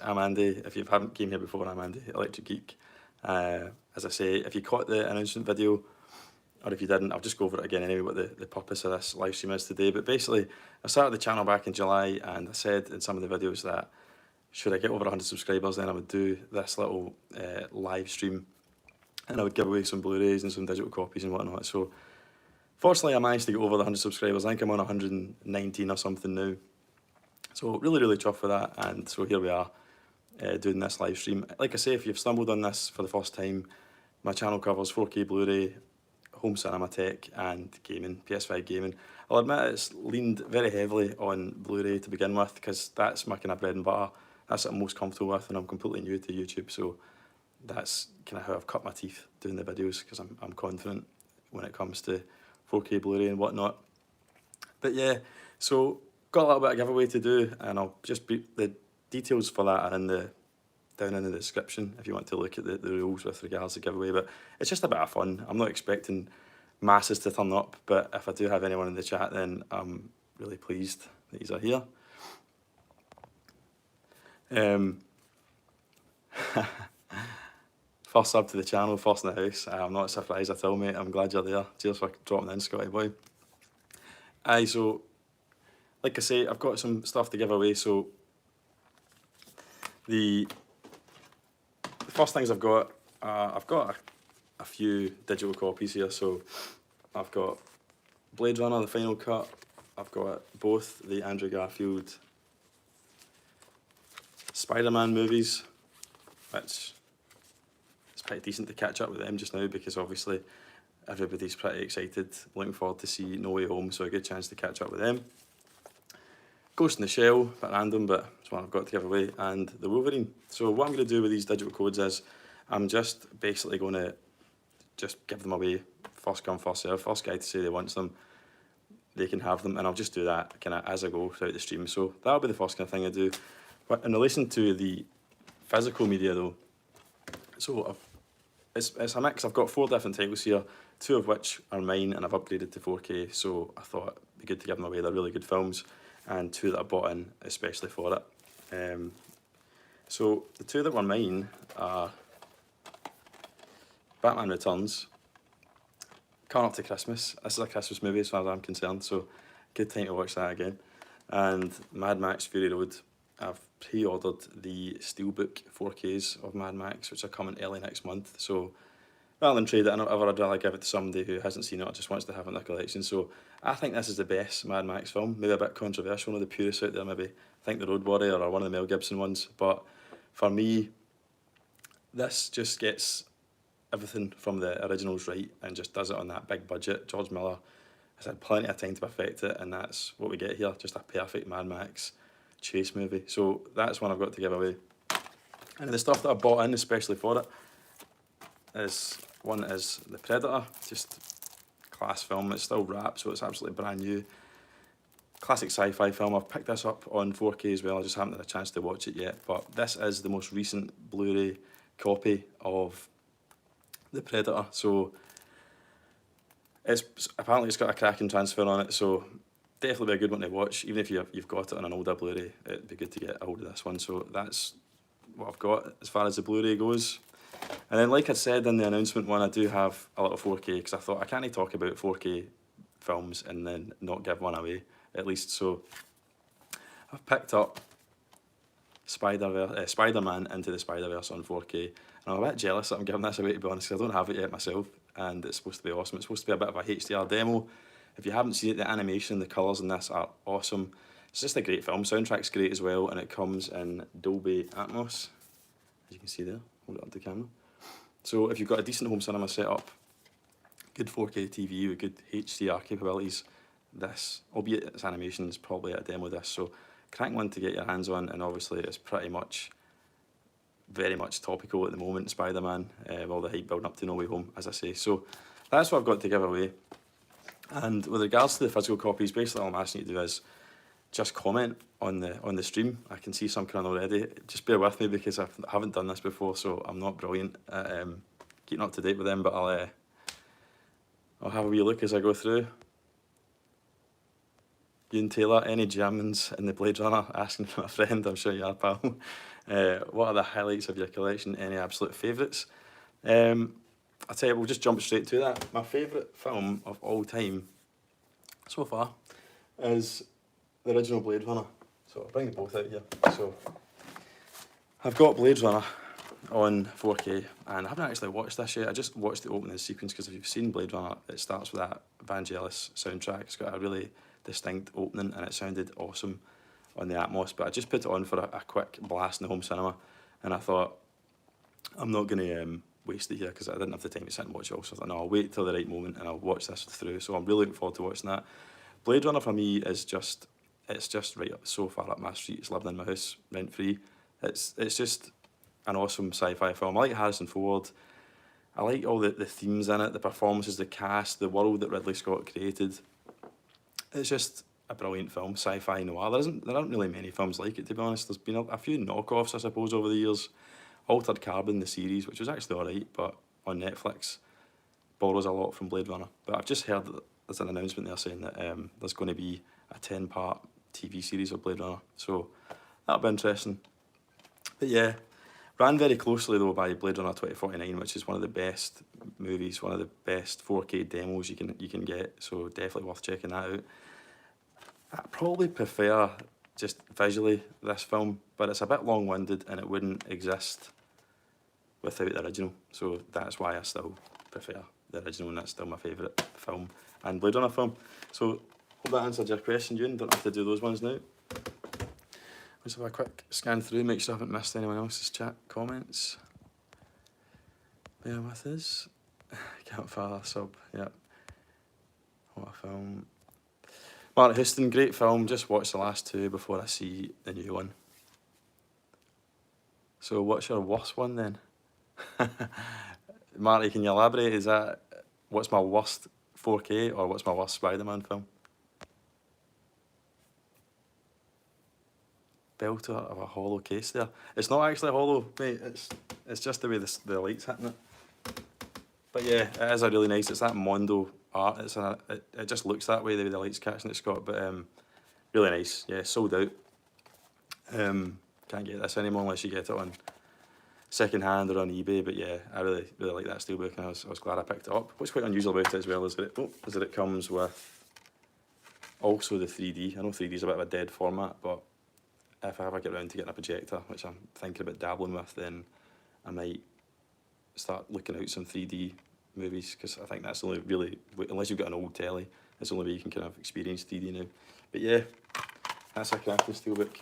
I'm Andy. If you haven't came here before, I'm Andy, Electric Geek. As I say, if you caught the announcement video, or if you didn't, I'll just go over it again anyway, what the purpose of this live stream is today. But basically, I started the channel back in July, and I said in some of the videos that should I get over 100 subscribers, then I would do this little live stream, and I would give away some Blu-rays and some digital copies and whatnot. So fortunately, I managed to get over the 100 subscribers. I think I'm on 119 or something now. So really, really chuffed for that, and so here we are. Doing this live stream. Like I say, if you've stumbled on this for the first time, my channel covers 4K Blu-ray, home cinema tech, and gaming, PS5 gaming. I'll admit it's leaned very heavily on Blu-ray to begin with, because that's my kind of bread and butter. That's what I'm most comfortable with, and I'm completely new to YouTube, so that's kind of how I've cut my teeth doing the videos, because I'm confident when it comes to 4K Blu-ray and whatnot. But yeah, so got a little bit of giveaway to do, and I'll just be the details for that are down in the description if you want to look at the rules with regards to giveaway. But it's just a bit of fun. I'm not expecting masses to turn up, but if I do have anyone in the chat, then I'm really pleased that you're here. First sub to the channel, first in the house. I'm not surprised at all, mate. I'm glad you're there. Cheers for dropping in, Scotty boy. Aye, so like I say, I've got some stuff to give away. So the first things I've got a few digital copies here. So I've got Blade Runner, the final cut. I've got both the Andrew Garfield Spider-Man movies, which it's pretty decent to catch up with them just now, because obviously everybody's pretty excited, looking forward to see No Way Home, so a good chance to catch up with them. Ghost in the Shell, a bit random, but it's one I've got to give away, and the Wolverine. So what I'm going to do with these digital codes is I'm just basically going to just give them away, first come, first serve. First guy to say they wants them, they can have them, and I'll just do that kind of as I go throughout the stream. So that'll be the first kind of thing I do. But in relation to the physical media though, so it's a mix. I've got 4 different titles here, 2 of which are mine, and I've upgraded to 4K, so I thought it'd be good to give them away. They're really good films, and 2 that I bought in especially for it. So the 2 that were mine are Batman Returns, coming up to Christmas. This is a Christmas movie as far as I'm concerned, so good time to watch that again. And Mad Max Fury Road. I've pre-ordered the Steelbook 4Ks of Mad Max, which are coming early next month. So rather than trade it in or whatever, I'd rather give it to somebody who hasn't seen it or just wants to have it in their collection. So I think this is the best Mad Max film. Maybe a bit controversial, one of the purists out there maybe think the Road Warrior or one of the Mel Gibson ones. But for me, this just gets everything from the originals right and just does it on that big budget. George Miller has had plenty of time to perfect it, and that's what we get here, just a perfect Mad Max chase movie. So that's one I've got to give away. And the stuff that I bought in especially for it is, one is The Predator, just class film. It's still wrapped, so it's absolutely brand new. Classic sci-fi film. I've picked this up on 4K as well, I just haven't had a chance to watch it yet, but this is the most recent Blu-ray copy of The Predator, so apparently it's got a cracking transfer on it, so definitely be a good one to watch. Even if you've got it on an older Blu-ray, it'd be good to get a hold of this one. So that's what I've got as far as the Blu-ray goes. And then, like I said in the announcement one, I do have a little 4K, because I thought I can't talk about 4K films and then not give one away, at least. So I've picked up Spider-Man Into the Spider-Verse on 4K, and I'm a bit jealous that I'm giving this away, to be honest, because I don't have it yet myself, and it's supposed to be awesome. It's supposed to be a bit of a HDR demo. If you haven't seen it, the animation, the colours in this are awesome. It's just a great film. Soundtrack's great as well, and it comes in Dolby Atmos, as you can see there. Hold it up to camera. So if you've got a decent home cinema setup, good 4K TV with good HDR capabilities, this, albeit its animation, is probably a demo disc. So cracking one to get your hands on, and obviously it's pretty much, very much topical at the moment, Spider-Man, with all the hype building up to No Way Home, as I say. So that's what I've got to give away. And with regards to the physical copies, basically all I'm asking you to do is just comment on the stream. I can see some coming already. Just bear with me, because I haven't done this before, so I'm not brilliant at keeping up to date with them, but I'll have a wee look as I go through. Ewan Taylor, any Germans in the Blade Runner? Asking for my friend, I'm sure you are, pal. What are the highlights of your collection? Any absolute favourites? I'll tell you, we'll just jump straight to that. My favourite film of all time so far is the original Blade Runner. So I'll bring them both out here. So I've got Blade Runner on 4K, and I haven't actually watched this yet. I just watched the opening sequence because if you've seen Blade Runner, it starts with that Vangelis soundtrack. It's got a really distinct opening and it sounded awesome on the Atmos, but I just put it on for a quick blast in the home cinema, and I thought, I'm not going to waste it here because I didn't have the time to sit and watch it all, so I thought, no, I'll wait till the right moment and I'll watch this through. So I'm really looking forward to watching that. Blade Runner for me is just, it's just right up, so far up my street. It's living in my house rent free. It's just an awesome sci-fi film. I like Harrison Ford. I like all the themes in it, the performances, the cast, the world that Ridley Scott created. It's just a brilliant film, sci-fi noir. There aren't really many films like it, to be honest. There's been a few knockoffs, I suppose, over the years. Altered Carbon, the series, which was actually alright, but on Netflix, borrows a lot from Blade Runner. But I've just heard that there's an announcement there saying that there's going to be a 10-part TV series of Blade Runner, so that'll be interesting. But yeah, ran very closely though by Blade Runner 2049, which is one of the best movies, one of the best 4K demos you can get, so definitely worth checking that out. I probably prefer just visually this film, but it's a bit long-winded and it wouldn't exist without the original, so that's why I still prefer the original, and that's still my favourite film and Blade Runner film. So hope that answered your question, Ewan. Don't have to do those ones now. Let's have a quick scan through, make sure I haven't missed anyone else's chat comments. Bear with us. Campfire sub, yep. What a film. Mark Houston, great film. Just watch the last two before I see the new one. So what's your worst one then? Marty, can you elaborate? Is that, what's my worst 4K or what's my worst Spider-Man film? Belter of a hollow case there. It's not actually hollow, mate. It's just the way the light's hitting it. But yeah, it is a really nice, it's that Mondo art. It just looks that way, the way the light's catching it, Scott. But really nice. Yeah, sold out. Can't get this anymore unless you get it on second hand or on eBay. But yeah, I really like that steelbook, and I was glad I picked it up. What's quite unusual about it as well is that it comes with also the 3D. I know 3D is a bit of a dead format, but if I ever get around to getting a projector, which I'm thinking about dabbling with, then I might start looking out some 3D movies, because I think that's the only really, unless you've got an old telly, that's the only way you can kind of experience 3D now. But yeah, that's a cracking steelbook.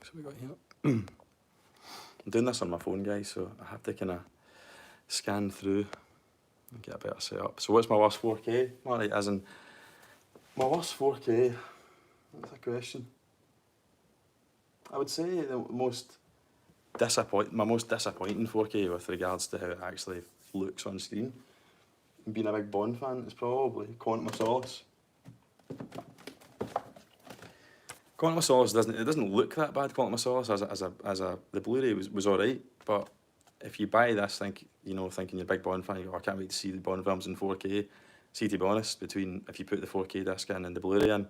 So we got here. I'm doing this on my phone, guys, so I have to kind of scan through and get a better setup. So what's my worst 4K? Marty, as in my worst 4K? That's a question. I would say the most disappointing 4K with regards to how it actually looks on screen, being a big Bond fan, is probably Quantum of Solace. Quantum of Solace doesn't look that bad. Quantum of Solace the Blu-ray was alright, but if you buy this thinking you're a big Bond fan, you go, I can't wait to see the Bond films in 4K. See, to be honest, if you put the 4K disc in and the Blu-ray in,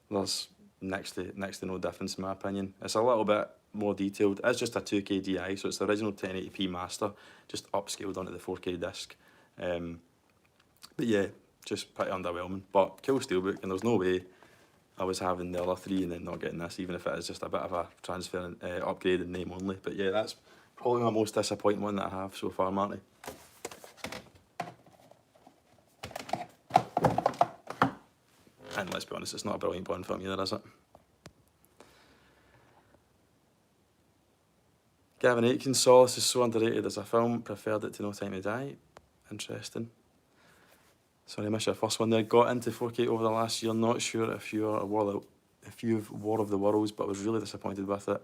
there's next to no difference in my opinion. It's a little bit more detailed. It's just a 2K DI, so it's the original 1080p master, just upscaled onto the 4K disc. But yeah, just pretty underwhelming. But cool steelbook, and there's no way I was having the other three and then not getting this, even if it is just a bit of a transfer upgrade in name only. But yeah, that's probably my most disappointing one that I have so far, Marty. And let's be honest, it's not a brilliant Bond film either, is it? Gavin Aitken, Solace is so underrated as a film, preferred it to No Time to Die. Interesting. Sorry, I missed your first one there. Got into 4K over the last year, not sure if you've War of the Worlds, but was really disappointed with it.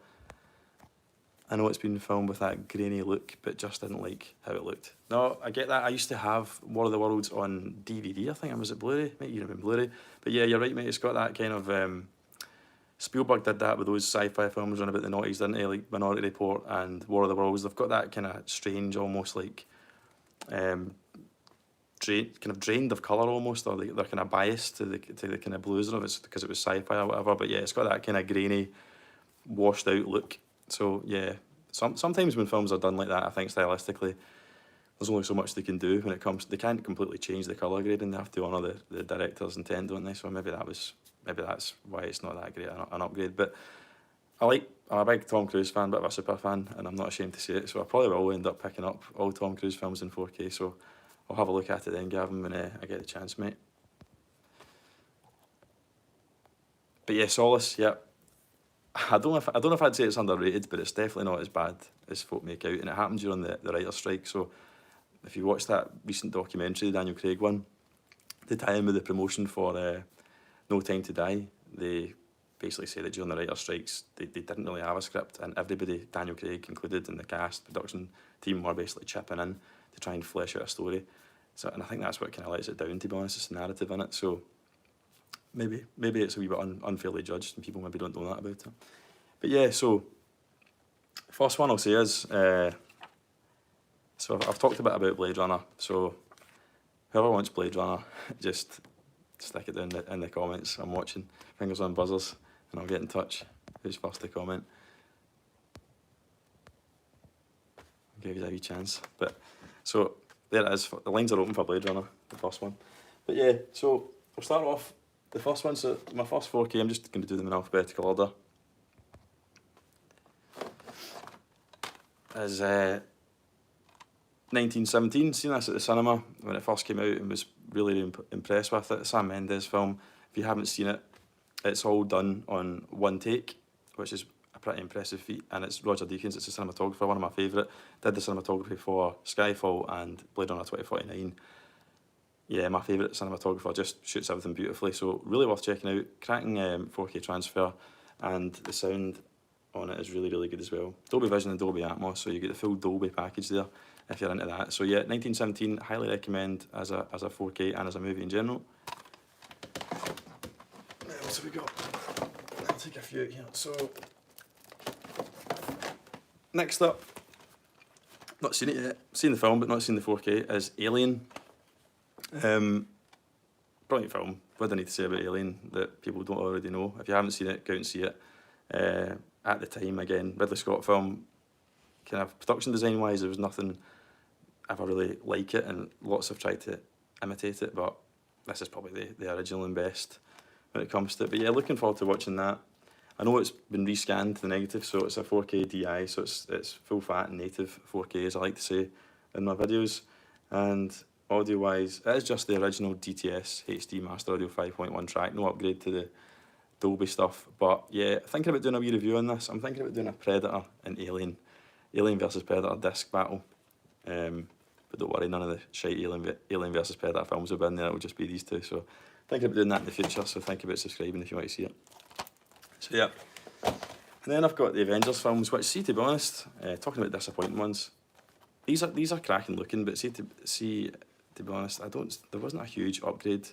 I know it's been filmed with that grainy look, but just didn't like how it looked. No, I get that. I used to have War of the Worlds on DVD, I think. Was it Blu-ray? Might even have been Blu-ray. But yeah, you're right, mate. It's got that kind of... Spielberg did that with those sci-fi films run about the noughties, didn't he? Like Minority Report and War of the Worlds. They've got that kind of strange, almost like drained of colour almost, or they're kind of biased to the kind of blues of it because it was sci-fi or whatever. But yeah, it's got that kind of grainy, washed out look. So yeah, sometimes when films are done like that, I think stylistically, there's only so much they can do when it comes. They can't completely change the colour grading. They have to honour the director's intent, don't they? So maybe that's why it's not that great an upgrade. But I'm a big Tom Cruise fan, bit of a super fan, and I'm not ashamed to say it. So I probably will end up picking up all Tom Cruise films in 4K. So I'll have a look at it then, Gavin, when I get the chance, mate. But yeah, Solace, yeah. I don't know if I'd say it's underrated, but it's definitely not as bad as folk make out, and it happened during the writer's strike. So if you watch that recent documentary, the Daniel Craig one, they tie in with the promotion for No Time to Die. They basically say that during the writer's strikes, they didn't really have a script, and everybody, Daniel Craig included in the cast, production team, were basically chipping in to try and flesh out a story. So, and I think that's what kind of lets it down, to be honest, it's the narrative in it. So maybe it's a wee bit unfairly judged, and people maybe don't know that about it. But yeah, so first one I'll say is, so I've talked a bit about Blade Runner. So whoever wants Blade Runner, just stick it down in the comments. I'm watching, fingers on buzzers, and I'll get in touch. Who's first to comment? I'll give you a wee chance. But so there it is. The lines are open for Blade Runner, the first one. But yeah, so we'll start off the first one. So my first 4K, I'm just going to do them in alphabetical order. Is 1917. Seen this at the cinema when it first came out and was really impressed with it. Sam Mendes film. If you haven't seen it, it's all done on one take, which is a pretty impressive feat. And it's Roger Deakins, it's a cinematographer, one of my favourite. Did the cinematography for Skyfall and Blade Runner 2049. Yeah, my favourite cinematographer, just shoots everything beautifully. So really worth checking out. Cracking 4K transfer, and the sound on it is really, really good as well. Dolby Vision and Dolby Atmos, so you get the full Dolby package there if you're into that. So yeah, 1917, highly recommend as a 4K and as a movie in general. What else have we got? I'll take a few out here. So next up, not seen it yet. Seen the film, but not seen the 4K. Is Alien. Brilliant film. What do I need to say about Alien that people don't already know? If you haven't seen it, go out and see it. At the time, again, Ridley Scott film, kind of production design wise, there was nothing ever really like it, and lots have tried to imitate it, but this is probably the original and best when it comes to it. But yeah, looking forward to watching that. I know it's been rescanned to the negative, so it's a 4K DI, so it's full fat and native 4K, as I like to say in my videos. And audio wise, it is just the original DTS HD Master Audio 5.1 track, no upgrade to the Dolby stuff. But yeah, thinking about doing a wee review on this. I'm thinking about doing a Predator and Alien versus Predator disc battle. But don't worry, none of the shite Alien versus Predator films will be in there, it will just be these two. So thinking about doing that in the future, so think about subscribing if you want to see it. So yeah. And then I've got the Avengers films, which, see, to be honest, talking about disappointing ones, these are cracking looking, but to be honest, there wasn't a huge upgrade.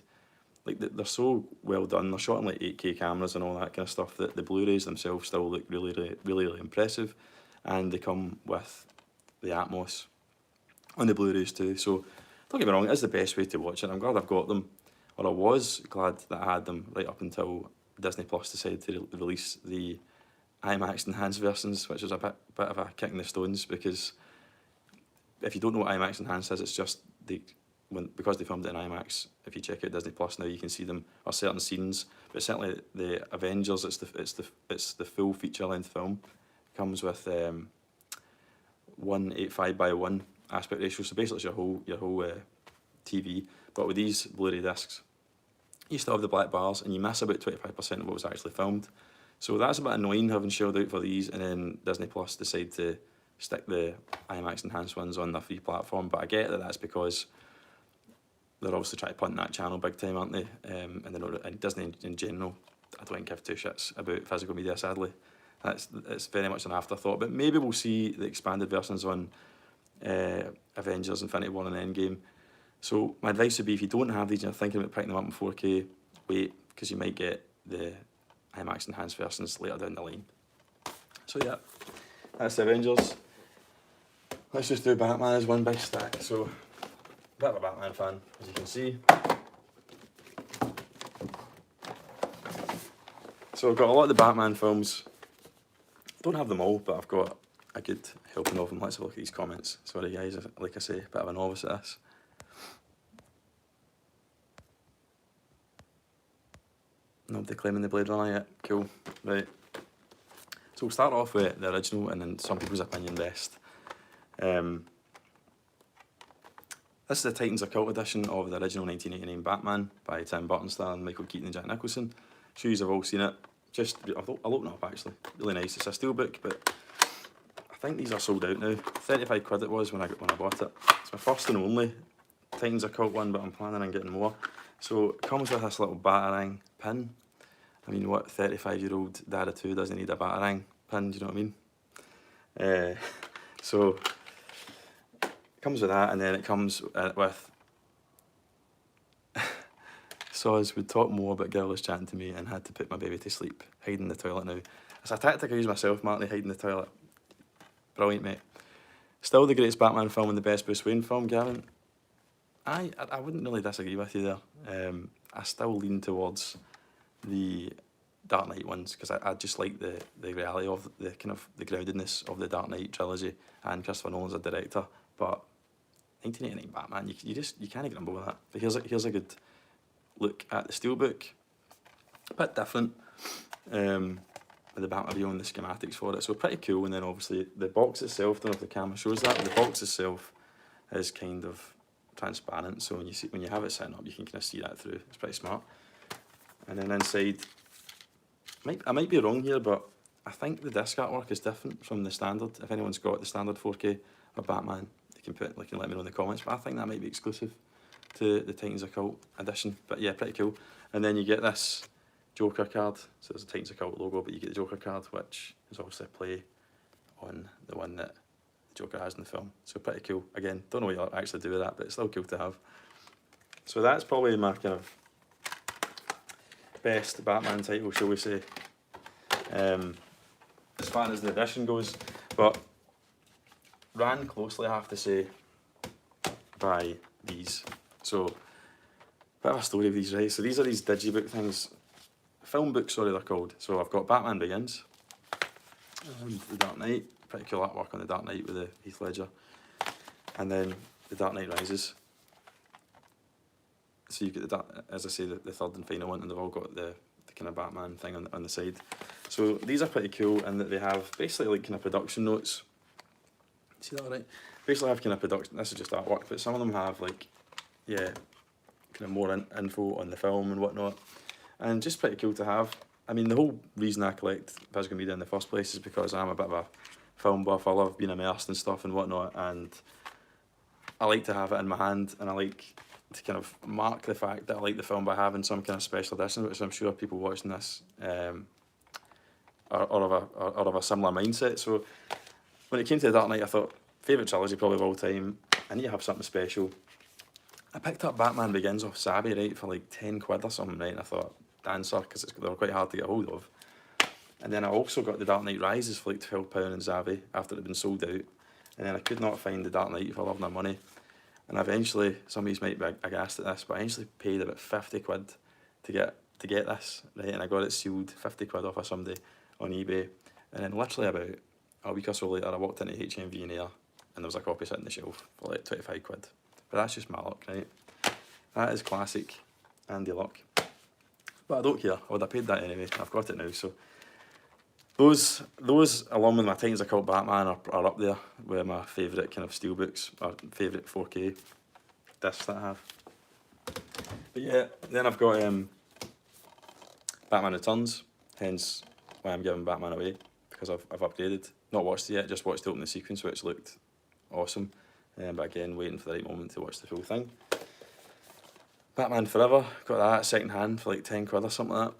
Like, they're so well done. They're shot on like 8K cameras and all that kind of stuff that the Blu-rays themselves still look really, really, really, really impressive, and they come with the Atmos on the Blu-rays too. So don't get me wrong, it is the best way to watch it. I'm glad I've got them, or I was glad that I had them right up until Disney Plus decided to release the IMAX enhanced versions, which was a bit of a kick in the stones, because if you don't know what IMAX enhanced is, it's just because they filmed it in IMAX. If you check out Disney Plus now, you can see them, or certain scenes. But certainly the Avengers, it's the full feature length film. It comes with 185:1 aspect ratio, so basically it's your whole TV. But with these Blu-ray discs, you still have the black bars, and you miss about 25% of what was actually filmed. So that's a bit annoying, having shelled out for these, and then Disney Plus decide to stick the IMAX enhanced ones on their free platform. But I get that that's because they're obviously trying to punt that channel big time, aren't they? And Disney in general, I don't give two shits about physical media, sadly. It's very much an afterthought. But maybe we'll see the expanded versions on Avengers, Infinity War and Endgame. So my advice would be, if you don't have these and you're thinking about picking them up in 4K, wait, because you might get the IMAX enhanced versions later down the line. So yeah, that's the Avengers. Let's just do Batman as one big stack. So bit of a Batman fan, as you can see. So I've got a lot of the Batman films. Don't have them all, but I've got a good helping of them. Let's have a look at these comments. Sorry guys, like I say, a bit of a novice at this. Nobody claiming the Blade Runner yet. Cool. Right. So we'll start off with the original and then some people's opinion best. This is the Titans Occult edition of the original 1989 Batman by Tim Burton starring Michael Keaton and Jack Nicholson. Sure you've all seen it. I'll open it up actually. Really nice. It's a steelbook, but I think these are sold out now. 35 quid it was when I bought it. It's my first and only Titans Occult one, but I'm planning on getting more. So it comes with this little Batarang pin. I mean, what 35-year-old dad of two doesn't need a Batarang pin, do you know what I mean? So it comes with that, and then it comes with Soz would talk more about girls chatting to me and had to put my baby to sleep, hiding in the toilet now. It's a tactic I use myself, Marty, hiding in the toilet. Brilliant, mate. Still the greatest Batman film and the best Bruce Wayne film, Gavin. I wouldn't really disagree with you there. I still lean towards the Dark Knight ones because I just like the reality of the kind of the groundedness of the Dark Knight trilogy and Christopher Nolan's a director. But 1989 Batman, you can't get on board with that. But here's a good look at the steelbook. A bit different. With the Batmobile and the schematics for it, so pretty cool. And then obviously the box itself, don't know if the camera shows that, but the box itself is kind of transparent, so when you have it sitting up, you can kind of see that through. It's pretty smart. And then inside, I might be wrong here, but I think the disc artwork is different from the standard. If anyone's got the standard 4K of Batman, they can let me know in the comments. But I think that might be exclusive to the Titans Occult edition. But yeah, pretty cool. And then you get this Joker card. So there's a Titans Occult logo, but you get the Joker card, which is obviously a play on the one that Joker has in the film. So pretty cool. Again, don't know what you'll actually do with that, but it's still cool to have. So that's probably my kind of best Batman title, shall we say, as far as the edition goes. But ran closely, I have to say, by these. So, bit of a story of these, right? So these are these digibook things, film books, sorry they're called. So I've got Batman Begins, and The Dark Knight, pretty cool artwork on The Dark Knight with the Heath Ledger, and then The Dark Knight Rises. So you get as I say, the third and final one, and they've all got the kind of Batman thing on the side. So these are pretty cool, and that they have basically like kind of production notes. See that right? Basically have kind of production. This is just artwork, but some of them have like, yeah, kind of more info on the film and whatnot, and just pretty cool to have. I mean, the whole reason I collect physical media in the first place is because I'm a bit of a film buff. I love being immersed and stuff and whatnot, and I like to have it in my hand, and I like to kind of mark the fact that I like the film by having some kind of special edition, which I'm sure people watching this are of a similar mindset. So when it came to The Dark Knight, I thought, favourite trilogy probably of all time, I need to have something special. I picked up Batman Begins off Savvy, right, for like 10 quid or something, right, and I thought, answer, because they were quite hard to get hold of. And then I also got The Dark Knight Rises for like £12 in Savvy after it had been sold out, and then I could not find The Dark Knight for love nor money. And eventually, some of you might be aghast at this, but I eventually paid about 50 quid to get this, right? And I got it sealed, 50 quid off of somebody on eBay. And then literally about a week or so later, I walked into HMV in Ayr, and there was a copy sitting on the shelf for like 25 quid. But that's just my luck, right? That is classic Andy luck. But I don't care, I would have paid that anyway, I've got it now. So those along with my Titans Occult Batman are up there with my favourite kind of steelbooks, or favourite 4K discs that I have. But yeah, then I've got Batman Returns, hence why I'm giving Batman away, because I've upgraded. Not watched it yet, just watched the opening sequence, which looked awesome. But again, waiting for the right moment to watch the full thing. Batman Forever, got that second hand for like 10 quid or something like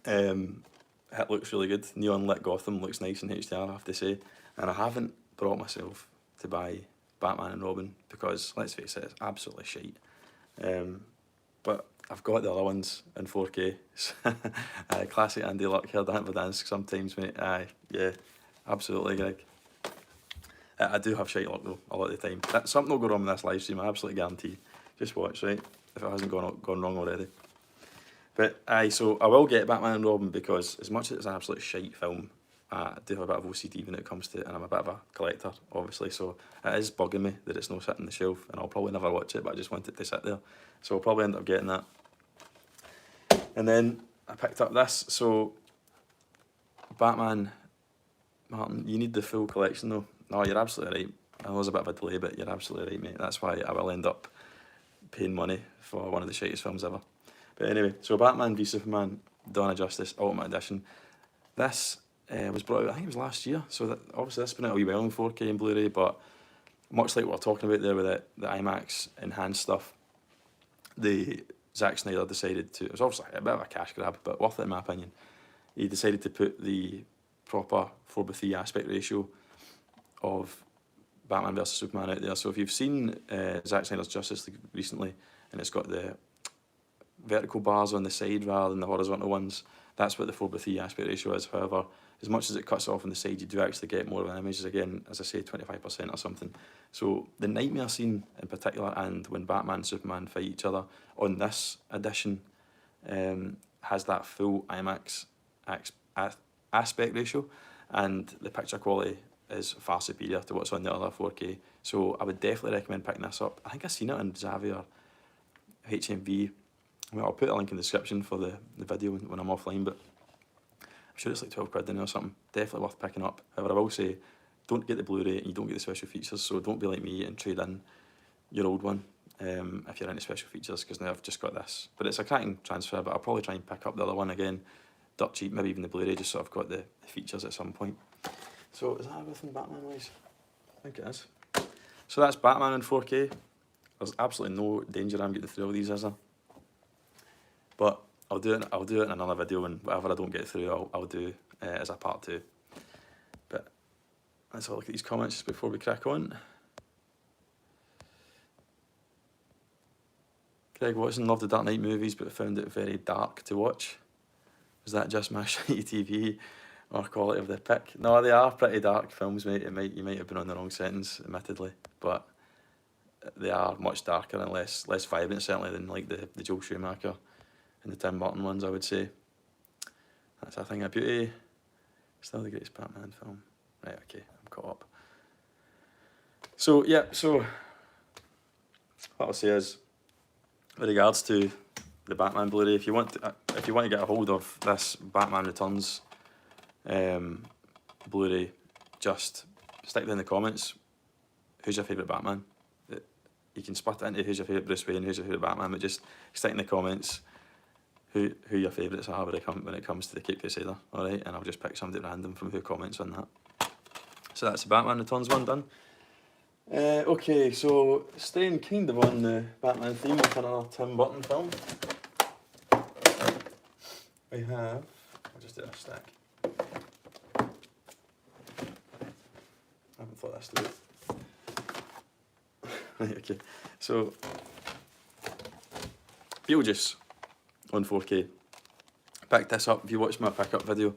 that. It looks really good. Neon lit Gotham looks nice in HDR, I have to say. And I haven't brought myself to buy Batman and Robin because, let's face it, it's absolutely shite. But I've got the other ones in 4K. Classic Andy Luck here, dance for dance sometimes, mate. Yeah, absolutely, Greg. I do have shite luck though, a lot of the time. Something will go wrong with this live stream, I absolutely guarantee. Just watch, right? If it hasn't gone wrong already. But so I will get Batman and Robin because as much as it's an absolute shite film, I do have a bit of OCD when it comes to it, and I'm a bit of a collector, obviously, so it is bugging me that it's not sitting on the shelf, and I'll probably never watch it, but I just want it to sit there. So I'll probably end up getting that. And then I picked up this, so Batman, Martin, you need the full collection though. No, you're absolutely right. I know there's a bit of a delay, but you're absolutely right, mate. That's why I will end up paying money for one of the shittiest films ever. But anyway, so Batman v Superman, Dawn of Justice, Ultimate Edition. This was brought out, I think it was last year, so that, obviously this has been out a wee while in 4K and Blu-ray, but much like what we're talking about there with the IMAX enhanced stuff, Zack Snyder decided to, it was obviously a bit of a cash grab, but worth it in my opinion. He decided to put the proper 4:3 aspect ratio of Batman vs Superman out there. So if you've seen Zack Snyder's Justice League recently, and it's got the vertical bars on the side rather than the horizontal ones, that's what the 4:3 aspect ratio is. However, as much as it cuts off on the side, you do actually get more of an image, again, as I say, 25% or something. So the nightmare scene in particular, and when Batman and Superman fight each other on this edition, has that full IMAX aspect ratio, and the picture quality is far superior to what's on the other 4K. So I would definitely recommend picking this up. I think I've seen it on Xavier HMV. Well, I'll put a link in the description for the video when I'm offline, but I'm sure it's like 12 quid in there or something. Definitely worth picking up. However, I will say, don't get the Blu-ray and you don't get the special features, so don't be like me and trade in your old one if you're into special features, because now I've just got this. But it's a cracking transfer, but I'll probably try and pick up the other one again, dirt cheap, maybe even the Blu-ray, just so I've got the features at some point. So is that everything Batman-wise? I think it is. So that's Batman in 4K. There's absolutely no danger I'm getting through all these, is there? But I'll do it in another video, and whatever I don't get through, I'll do as a part 2. But let's have a look at these comments just before we crack on. Greg Watson loved the Dark Knight movies, but found it very dark to watch. Was that just my shitty TV or quality of the pick? No, they are pretty dark films, mate. You might have been on the wrong sentence, admittedly, but they are much darker and less vibrant, certainly, than like the Joel Schumacher and the Tim Burton ones, I would say. That's a thing of beauty. Still the greatest Batman film. Right, okay, I'm caught up. So yeah, so what I'll say is, with regards to the Batman Blu-ray, if you want to get a hold of this Batman Returns Blu-ray, just stick it in the comments. Who's your favourite Batman? You can split it into who's your favourite Bruce Wayne, who's your favourite Batman, but just stick in the comments who your favourites are when it comes to the Cape Crusader, alright? And I'll just pick somebody random from who comments on that. So that's the Batman Returns one done. Okay, so staying kind of on the Batman theme with another Tim Burton film. We have, I'll just do a stack. I haven't thought this through. Right, okay, so Beetlejuice on 4K. Picked this up. If you watch my pickup video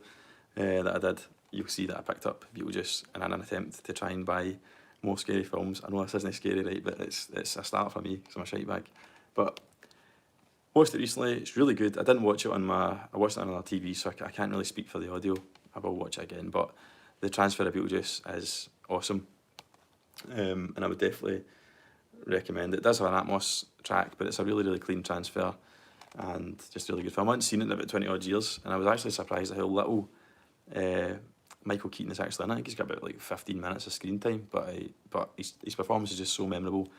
that I did, you'll see that I picked up Beetlejuice in an attempt to try and buy more scary films. I know this isn't scary, right, but it's a start for me because I'm a shite bag. But watched it recently. It's really good. I didn't watch it I watched it on another TV, so I can't really speak for the audio. I will watch it again, but the transfer of Beetlejuice is awesome, and I would definitely recommend it. It does have an Atmos track, but it's a really clean transfer and just a really good film. I hadn't seen it in about 20 odd years, and I was actually surprised at how little Michael Keaton is actually in it. I think he's got about like 15 minutes of screen time, but his performance is just so memorable,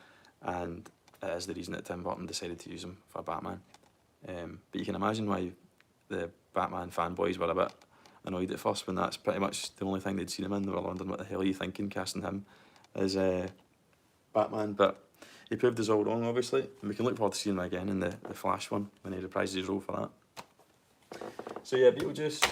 and it is the reason that Tim Burton decided to use him for Batman. But you can imagine why the Batman fanboys were a bit annoyed at first when that's pretty much the only thing they'd seen him in. They were wondering what the hell are you thinking casting him as Batman, but he proved us all wrong, obviously, and we can look forward to seeing him again in the Flash one when he reprises his role for that. So yeah, Beetlejuice.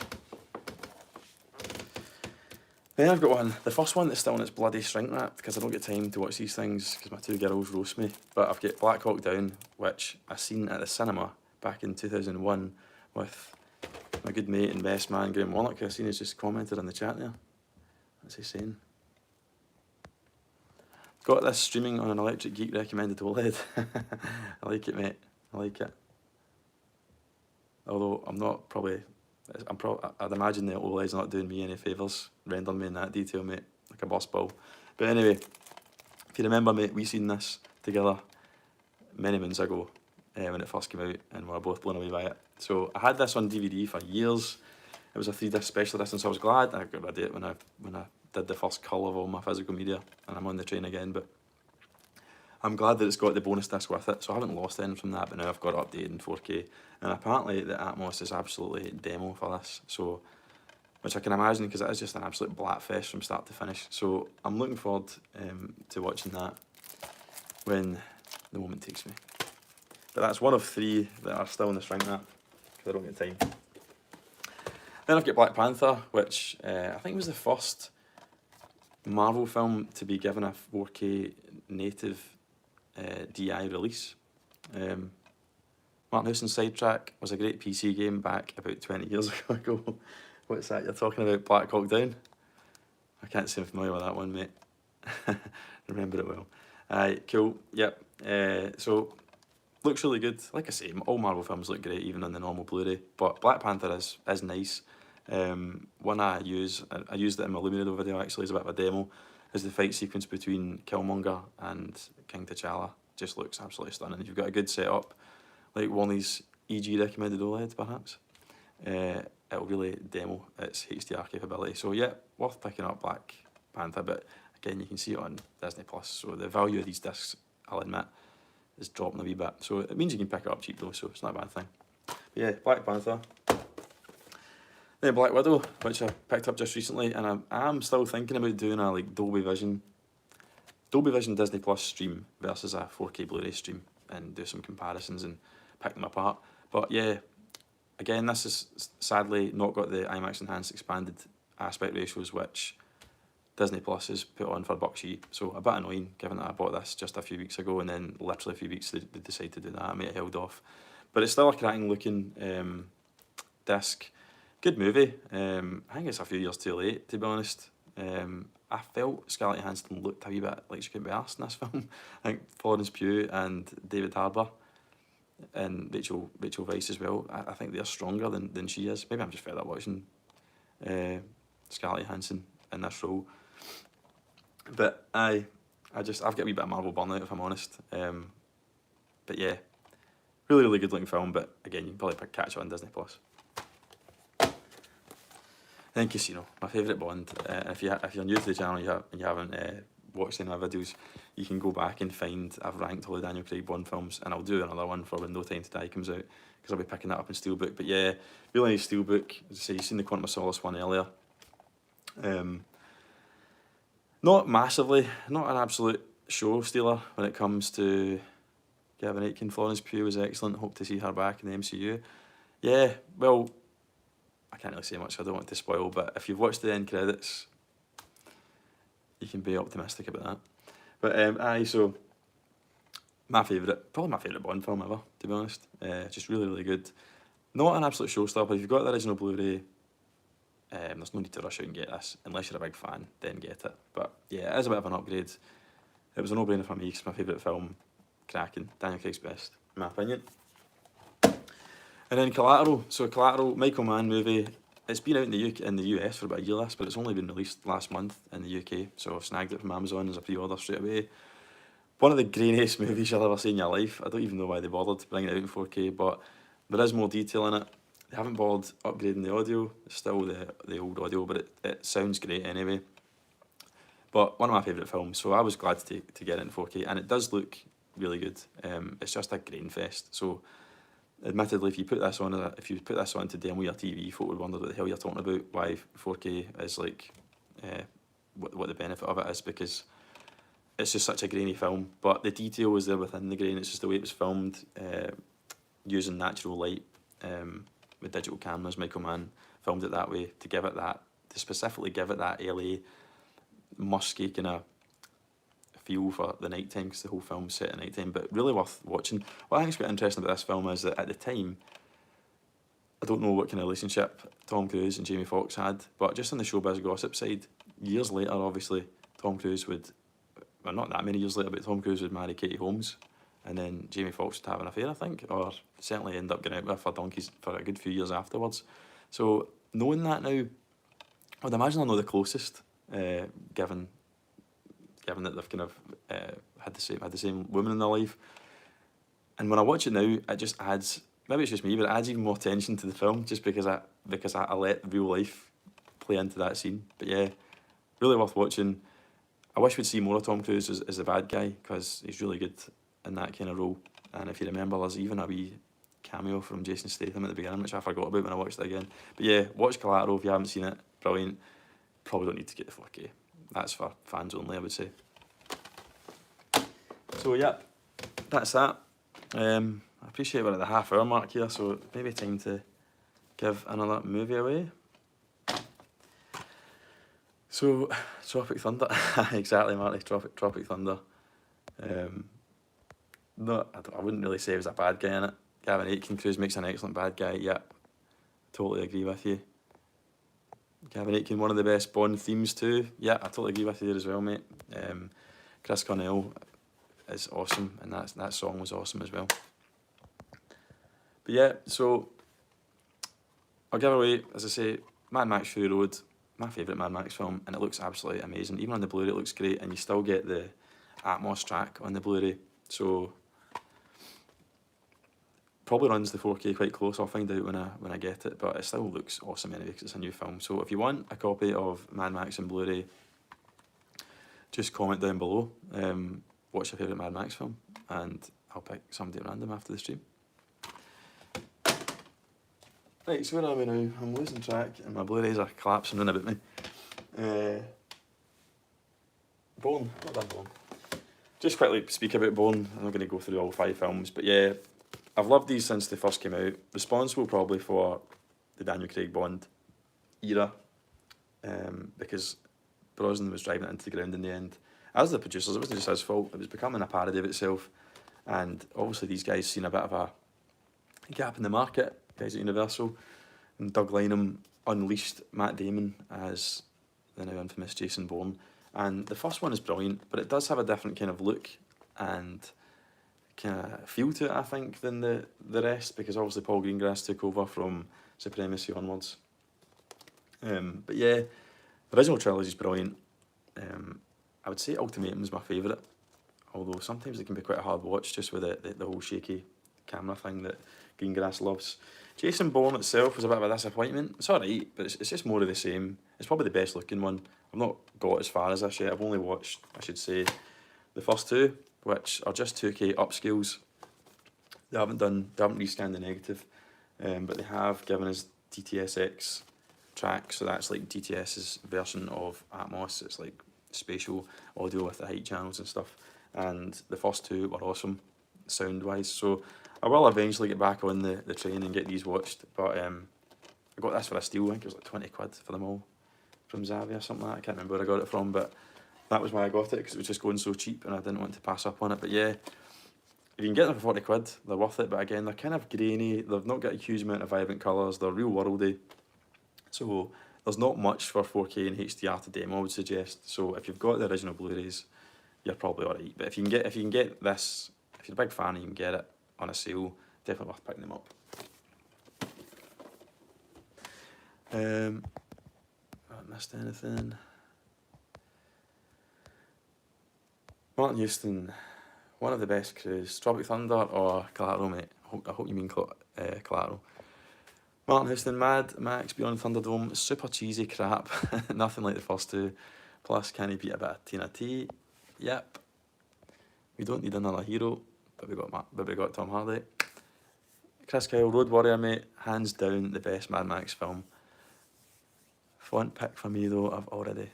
Then I've got one, the first one that's still in its bloody shrink wrap, because I don't get time to watch these things because my two girls roast me. But I've got Black Hawk Down, which I seen at the cinema back in 2001 with my good mate and best man Graham Warnock, who I seen has just commented on the chat there. What's he saying? Got this streaming on an Electric Geek recommended OLED. I like it, mate. I like it. Although I'm not probably, I'd imagine the OLED's not doing me any favours, rendering me in that detail, mate, like a boss ball. But anyway, if you remember, mate, we seen this together many moons ago when it first came out, and we were both blown away by it. So I had this on DVD for years. It was a 3-disc special edition, so I was glad I got rid of it when I did the first cull of all my physical media, and I'm on the train again. But I'm glad that it's got the bonus disc with it, so I haven't lost anything from that, but now I've got it updated in 4K. And apparently the Atmos is absolutely demo for this, so, which I can imagine because it is just an absolute blatfest from start to finish. So I'm looking forward to watching that when the moment takes me. But that's one of 3 that are still in the shrink wrap, because I don't get time. Then I've got Black Panther, which I think was the first Marvel film to be given a 4K native DI release. Martin Houston's Sidetrack was a great PC game back about 20 years ago. What's that you're talking about? Black Hawk Down? I can't say I'm familiar with that one, mate. Remember it well. Cool, yep. So, looks really good. Like I say, all Marvel films look great, even on the normal Blu-ray. But Black Panther is nice. One I used it in my Luminado video actually as a bit of a demo, is the fight sequence between Killmonger and King T'Challa. Just looks absolutely stunning. If you've got a good setup, like Warney's EG recommended OLED perhaps, it'll really demo its HDR capability. So yeah, worth picking up Black Panther, but again you can see it on Disney Plus, so the value of these discs, I'll admit, is dropping a wee bit. So it means you can pick it up cheap though, so it's not a bad thing. But yeah, Black Panther. Then Black Widow, which I picked up just recently, and I'm still thinking about doing a like Dolby Vision Disney Plus stream versus a 4K Blu-ray stream, and do some comparisons and pick them apart. But yeah, again, this is sadly not got the IMAX enhanced expanded aspect ratios, which Disney Plus has put on for $1 so a bit annoying given that I bought this just a few weeks ago, and then literally a few weeks they decided to do that. I may have held off, but it's still a cracking looking disc. Good movie. I think it's a few years too late, to be honest. I felt Scarlett Johansson looked a wee bit like she couldn't be arsed in this film. I think Florence Pugh and David Harbour and Rachel Weisz as well, I think they're stronger than she is. Maybe I'm just fed up watching Scarlett Johansson in this role. But I've got a wee bit of Marvel burnout, if I'm honest. But yeah, really good looking film, but again, you can probably catch it on Disney Plus. Then Casino, my favourite Bond. If you're new to the channel and you haven't watched any of my videos, you can go back and find, I've ranked all the Daniel Craig Bond films, and I'll do another one for when No Time to Die comes out, because I'll be picking that up in Steelbook. But yeah, really nice Steelbook. As I say, you've seen the Quantum of Solace one earlier. Not massively, not an absolute show stealer when it comes to Gavin Aitken. Florence Pugh was excellent. Hope to see her back in the MCU. Yeah, well, I can't really say much, I don't want to spoil, but if you've watched the end credits, you can be optimistic about that. But so probably my favourite Bond film ever, to be honest. Just really good. Not an absolute showstopper. If you've got the original Blu-ray, there's no need to rush out and get this, unless you're a big fan, then get it. But yeah, it is a bit of an upgrade. It was a no-brainer for me, because my favourite film, cracking, Daniel Craig's best, in my opinion. And then Collateral. So Collateral, Michael Mann movie. It's been out in the US for about a year last, but it's only been released last month in the UK. So I've snagged it from Amazon as a pre-order straight away. One of the grainiest movies you'll ever see in your life. I don't even know why they bothered bringing it out in 4K, but there is more detail in it. They haven't bothered upgrading the audio. It's still the old audio, but it sounds great anyway. But one of my favourite films, so I was glad to get it in 4K, and it does look really good. It's just a grain fest. So admittedly, if you put this on to demo your TV, folk would wonder what the hell you're talking about. Why 4K is like what the benefit of it is, because it's just such a grainy film. But the detail was there within the grain. It's just the way it was filmed, using natural light with digital cameras. Michael Mann filmed it that way to specifically give it that LA musky kind of feel for the night time, because the whole film's set at night time, but really worth watching. What I think is quite interesting about this film is that at the time, I don't know what kind of relationship Tom Cruise and Jamie Foxx had, but just on the showbiz gossip side, years later, obviously, Tom Cruise would well, not that many years later, but Tom Cruise would marry Katie Holmes, and then Jamie Foxx would have an affair, I think, or certainly end up getting out with her for donkeys for a good few years afterwards. So knowing that now, I'd imagine I know the closest, given that they've kind of had the same woman in their life. And when I watch it now, it just adds, maybe it's just me, but it adds even more tension to the film, just because I let real life play into that scene. But yeah, really worth watching. I wish we'd see more of Tom Cruise as the bad guy, because he's really good in that kind of role. And if you remember, there's even a wee cameo from Jason Statham at the beginning, which I forgot about when I watched it again. But yeah, watch Collateral if you haven't seen it. Brilliant. Probably don't need to get the 4K. That's for fans only, I would say. So yeah, that's that. I appreciate we're at the half-hour mark here, so maybe time to give another movie away. So, Tropic Thunder. Exactly, Marty. Tropic Thunder. No, I wouldn't really say he was a bad guy in it. Gavin Aitken Cruise makes an excellent bad guy. Yeah, totally agree with you. Gavin Aitken, one of the best Bond themes too. Yeah, I totally agree with you there as well, mate. Chris Cornell is awesome, and that song was awesome as well. But yeah, so I'll give away, as I say, Mad Max Fury Road, my favourite Mad Max film, and it looks absolutely amazing. Even on the Blu-ray it looks great, and you still get the Atmos track on the Blu-ray, so probably runs the 4K quite close. I'll find out when I get it, but it still looks awesome anyway because it's a new film. So if you want a copy of Mad Max on Blu-ray, just comment down below. What's your favourite Mad Max film, and I'll pick somebody at random after the stream. Right, so where are we now? I'm losing track and my Blu-rays are collapsing in about me. Bourne, not done Bourne. Just quickly speak about Bourne. I'm not going to go through all 5 films, but yeah, I've loved these since they first came out. Responsible probably for the Daniel Craig Bond era, because Brosnan was driving it into the ground in the end. As the producers, it wasn't just his fault, it was becoming a parody of itself, and obviously these guys seen a bit of a gap in the market, guys at Universal, and Doug Lynam unleashed Matt Damon as the now infamous Jason Bourne. And the first one is brilliant, but it does have a different kind of look and kind of feel to it, I think, than the rest, because obviously Paul Greengrass took over from Supremacy onwards. But yeah, the original trilogy is brilliant. I would say Ultimatum is my favourite, although sometimes it can be quite a hard watch just with the whole shaky camera thing that Greengrass loves. Jason Bourne itself was a bit of a disappointment. It's alright, but it's just more of the same. It's probably the best looking one. I've not got as far as this yet. I've only watched, I should say, the first 2, which are just 2K upscales. They haven't rescanned the negative, but they have given us DTSX track, so that's like DTS's version of Atmos. It's like spatial audio with the height channels and stuff, and the first 2 were awesome sound wise, so I will eventually get back on the train and get these watched, but I got this for a steal. I think it was like 20 quid for them all from Xavier or something like that. I can't remember where I got it from, but that was why I got it, because it was just going so cheap and I didn't want to pass up on it. But yeah, if you can get them for 40 quid, they're worth it, but again, they're kind of grainy, they've not got a huge amount of vibrant colours, they're real worldy, so there's not much for 4K and HDR to demo, I would suggest. So if you've got the original Blu-rays, you're probably alright, but if you can get this, if you're a big fan and you can get it on a sale, definitely worth picking them up. I missed anything. Martin Houston, one of the best crews. Tropic Thunder or Collateral, mate? I hope you mean Collateral. Martin Houston, Mad Max Beyond Thunderdome, super cheesy crap, nothing like the first 2. Plus, can he beat a bit of Tina T? Yep. We don't need another hero, but we got Tom Hardy. Chris Kyle, Road Warrior, mate, hands down the best Mad Max film. Font pick for me though, I've already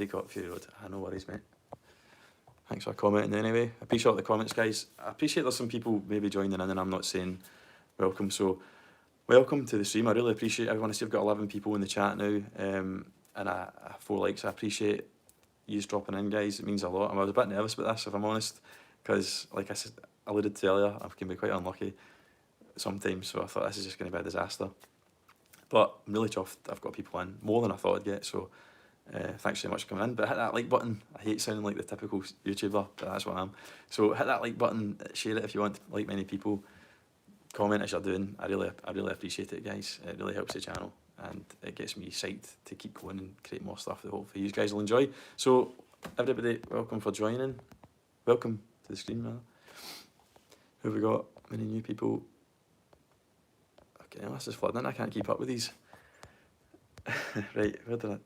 got Fury Road. No worries, mate. Thanks for commenting anyway. I appreciate all the comments, guys. I appreciate there's some people maybe joining in and I'm not saying welcome, so welcome to the stream. I really appreciate everyone. I see I've got 11 people in the chat now, and 4 likes. I appreciate you dropping in, guys. It means a lot. I was a bit nervous about this, if I'm honest, because like I said, alluded to earlier, I can be quite unlucky sometimes, so I thought this is just going to be a disaster. But I'm really chuffed I've got people in, more than I thought I'd get, so Thanks so much for coming in, but hit that like button. I hate sounding like the typical YouTuber, but that's what I am. So hit that like button, share it if you want, like many people. Comment as you're doing. I really appreciate it, guys. It really helps the channel, and it gets me psyched to keep going and create more stuff that hopefully you guys will enjoy. So everybody, welcome for joining. Welcome to the stream, rather. Who have we got? Many new people. Okay, this is flooding. I can't keep up with these. Right, where did I...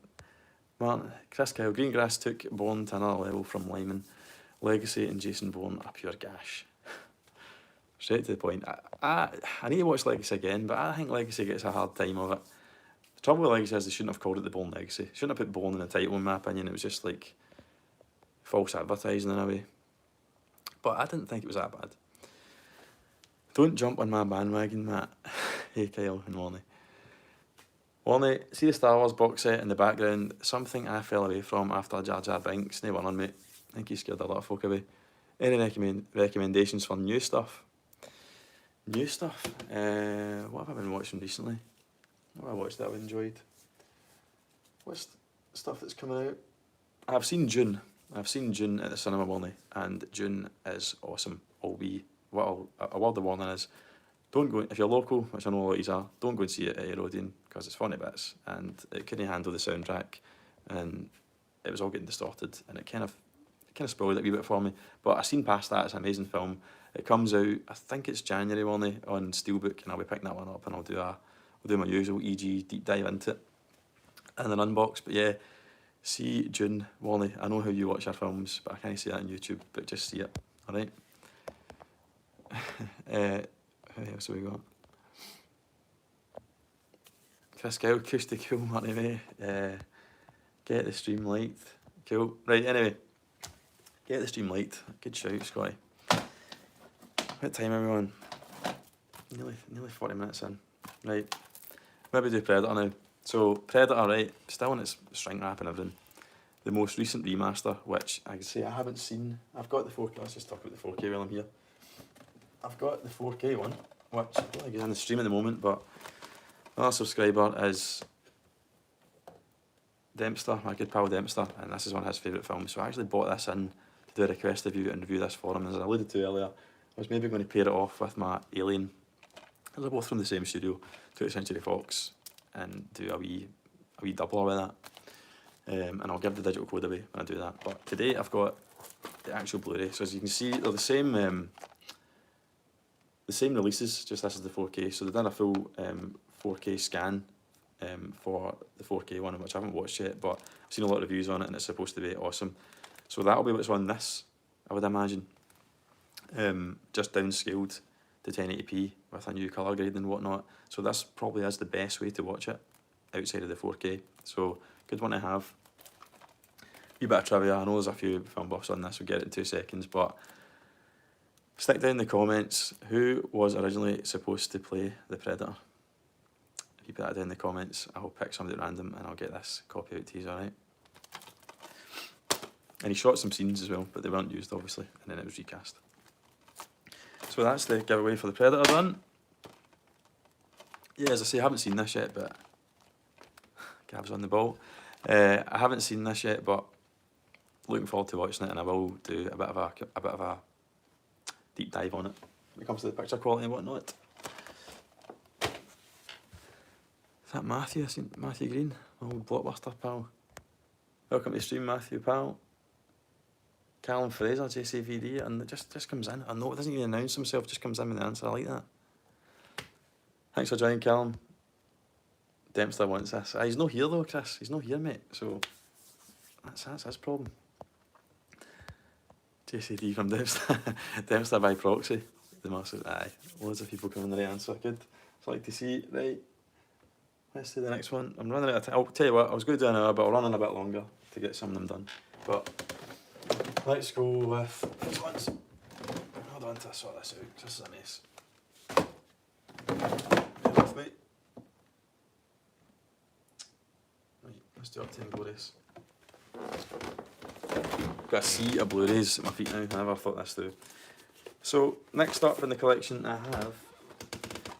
Martin, Chris Kyle, Greengrass took Bourne to another level from Lyman. Legacy and Jason Bourne are pure gash. Straight to the point. I need to watch Legacy again, but I think Legacy gets a hard time of it. The trouble with Legacy is they shouldn't have called it the Bourne Legacy. Shouldn't have put Bourne in the title, in my opinion. It was just like false advertising in a way. But I didn't think it was that bad. Don't jump on my bandwagon, Matt. Hey, Kyle and Warney. Warney, see the Star Wars box set in the background? Something I fell away from after Jar Jar Binks. No one on, mate. I think he scared a lot of folk away. Any recommendations for new stuff? New stuff? What have I been watching recently? What have I watched that I've enjoyed? What's stuff that's coming out? I've seen Dune. I've seen Dune at the cinema, Warney, and Dune is awesome. A word of warning is, don't go, if you're local, which I know a lot of you are, don't go and see it at Odeon, because it's funny bits, and it couldn't handle the soundtrack, and it was all getting distorted, and it kind of spoiled it a wee bit for me. But I've seen past that. It's an amazing film. It comes out, I think it's January, Warney, on Steelbook, and I'll be picking that one up, and I'll do my usual EG deep dive into it and an unbox. But yeah, see Dune, Warney. I know how you watch your films, but I can't see that on YouTube, but just see it, alright? Who else have we got? Chris Kyle, acoustic cool, Marty May. Get the stream light. Cool. Right, anyway. Get the stream light. Good shout, Scotty. What time are we on? Nearly 40 minutes in. Right. Maybe do Predator now. So, Predator, right, still in its shrink wrap and everything. The most recent remaster, which I can say I haven't seen. I've got the 4K, let's just talk about the 4K while I'm here. I've got the 4K one, which I don't think is on the stream at the moment, but another subscriber is Dempster, my good pal Dempster, and this is one of his favourite films. So I actually bought this in to do a request review and review this for him. As I alluded to earlier, I was maybe going to pair it off with my Alien. They're both from the same studio, 20th Century Fox, and do a wee doubler with that. And I'll give the digital code away when I do that. But today I've got the actual Blu-ray. So as you can see, they're the same releases, just this is the 4K. So they've done a full 4K scan for the 4K one, which I haven't watched yet, but I've seen a lot of reviews on it and it's supposed to be awesome. So that'll be what's on this, I would imagine. Just downscaled to 1080p with a new colour grade and whatnot. So this probably is the best way to watch it outside of the 4K. So good one to have. A bit of trivia, I know there's a few film buffs on this, we'll get it in 2 seconds, but stick down in the comments who was originally supposed to play the Predator. If you put that down in the comments, I'll pick somebody at random and I'll get this copy out to you, alright? And he shot some scenes as well, but they weren't used obviously, and then it was recast. So that's the giveaway for the Predator done. Yeah, as I say, I haven't seen this yet, but Gav's on the ball. I haven't seen this yet, but looking forward to watching it, and I will do a bit of a deep dive on it when it comes to the picture quality and whatnot. Is that Matthew? I seen Matthew Green, my old Blockbuster pal. Welcome to the stream, Matthew, pal. Callum Fraser, JCVD, and it just comes in. I know it doesn't even announce himself, just comes in with the answer. I like that. Thanks for joining, Callum. Dempster wants this. He's not here though, Chris. He's not here, mate. So that's his problem. JCD from Dempster. Dempster by proxy. The massive. Aye. Loads of people coming the right answer. Good. So I'd like to see. Right. Let's do the next one. I'm running out of time. I'll tell you what, I was going to do an hour, but I'll run in a bit longer to get some of them done. But let's go with these ones. Hold on to sort this out, 'cause this is a mess. Bear with me. Right, let's do Uptime Glorious. Got a sea of Blu-rays at my feet now, I never thought this through. So, next up in the collection I have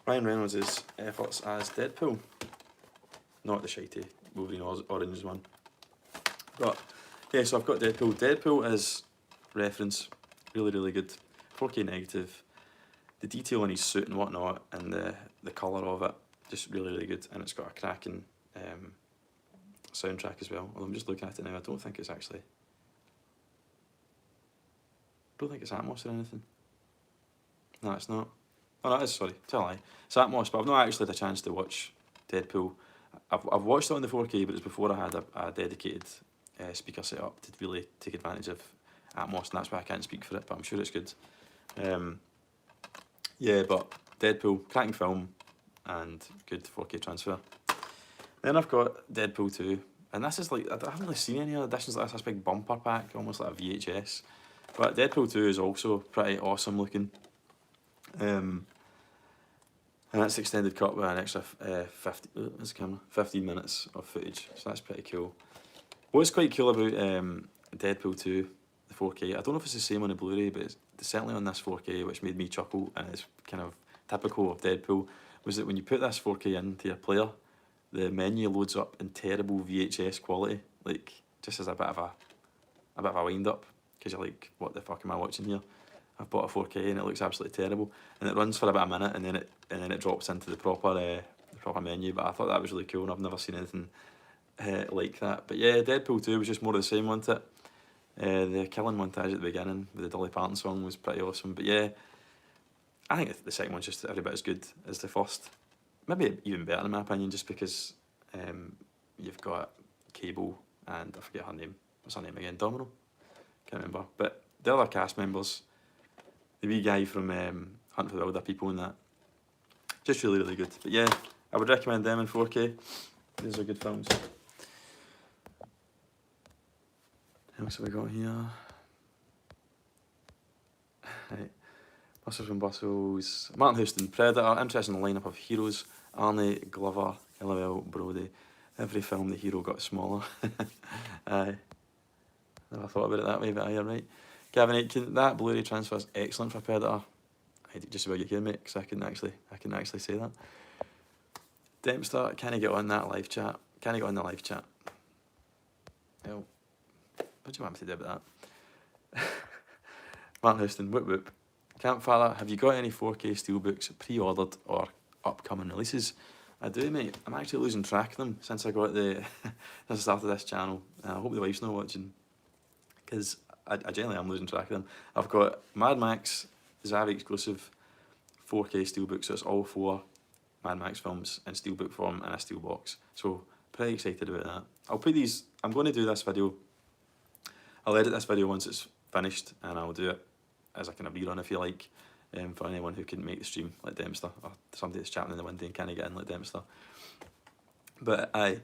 Ryan Reynolds' efforts as Deadpool. Not the shitey Wolverine Orange one. But yeah, so I've got Deadpool. Deadpool is reference, really, really good. 4K negative. The detail on his suit and whatnot, and the colour of it, just really, really good. And it's got a cracking soundtrack as well. Although I'm just looking at it now, I don't think it's actually. I don't think it's Atmos or anything. No, it's not. Oh, no, it is, sorry. Tell a lie. It's Atmos, but I've not actually had a chance to watch Deadpool. I've watched it on the 4K, but it was before I had a dedicated speaker set up to really take advantage of Atmos, and that's why I can't speak for it, but I'm sure it's good. Yeah, but Deadpool, cracking film, and good 4K transfer. Then I've got Deadpool 2, and this is like, I haven't really seen any other editions like this. This big bumper pack, almost like a VHS. But Deadpool 2 is also pretty awesome looking. And that's extended cut with an extra 15 minutes of footage, so that's pretty cool. What's quite cool about Deadpool 2, the 4K, I don't know if it's the same on the Blu-ray, but it's certainly on this 4K, which made me chuckle, and it's kind of typical of Deadpool, was that when you put this 4K into your player, the menu loads up in terrible VHS quality, like just as a bit of a wind up, because you're like, what the fuck am I watching here? I've bought a 4K and it looks absolutely terrible, and it runs for about a minute, and then it drops into the proper menu. But I thought that was really cool, and I've never seen anything like that. But yeah, Deadpool 2 was just more of the same, wasn't it? The killing montage at the beginning with the Dolly Parton song was pretty awesome. But yeah, I think the second one's just every bit as good as the first. Maybe even better in my opinion, just because you've got Cable and I forget her name. What's her name again? Domino? Can't remember. But the other cast members, the wee guy from Hunt for the Wilder People and that, just really, really good. But yeah, I would recommend them in 4K. These are good films. What else have we got here? Right. Busters from Bustles. Martin Houston, Predator. Interesting lineup of heroes. Arnie, Glover, LOL, Brody. Every film the hero got smaller. Aye. Never thought about it that way, but aye, you're right. Gavin Aitken, that Blu-ray transfer is excellent for Predator. I just about get here, mate, because I couldn't actually say that. Dempster, can I get on that live chat? Can I get on the live chat? Well, what do you want me to do about that? Martin Houston, whoop whoop. Campfire, have you got any 4K steelbooks pre-ordered or upcoming releases? I do, mate. I'm actually losing track of them since I got since I started this channel. I hope the wife's not watching, because I generally am losing track of them. I've got Mad Max Zavi exclusive 4K steelbook, so it's all 4 Mad Max films in steelbook form and a steelbox. So pretty excited about that. I'll put these. I'm going to do this video. I'll edit this video once it's finished, and I'll do it as a kind of rerun, if you like, for anyone who couldn't make the stream, like Dempster, or somebody that's chatting in the window and can't get in, like Dempster. But aye,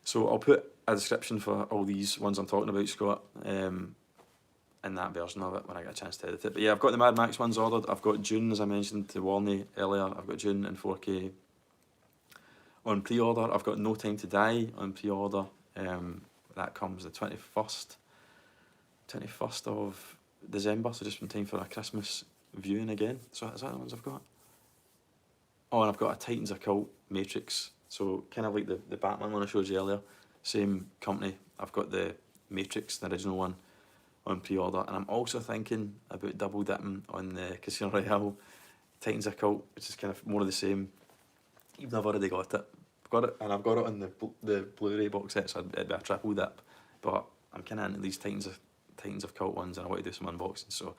so I'll put a description for all these ones I'm talking about, Scott, in that version of it when I get a chance to edit it. But yeah, I've got the Mad Max ones ordered. I've got Dune, as I mentioned to Warney earlier. I've got Dune in 4K on pre-order. I've got No Time to Die on pre-order. That comes the 21st of December, so just in time for a Christmas viewing again. So is that the ones I've got? Oh, and I've got a Titans Occult Matrix, so kind of like the Batman one I showed you earlier, same company. I've got the Matrix, the original one, on pre-order, and I'm also thinking about double dipping on the Casino Royale Titans Occult, which is kind of more of the same, even though I've already got it. I've got it, and I've got it on the Blu-ray box set, so it'd be a triple dip, but I'm kind of into these Titans Occult ones, and I want to do some unboxing, so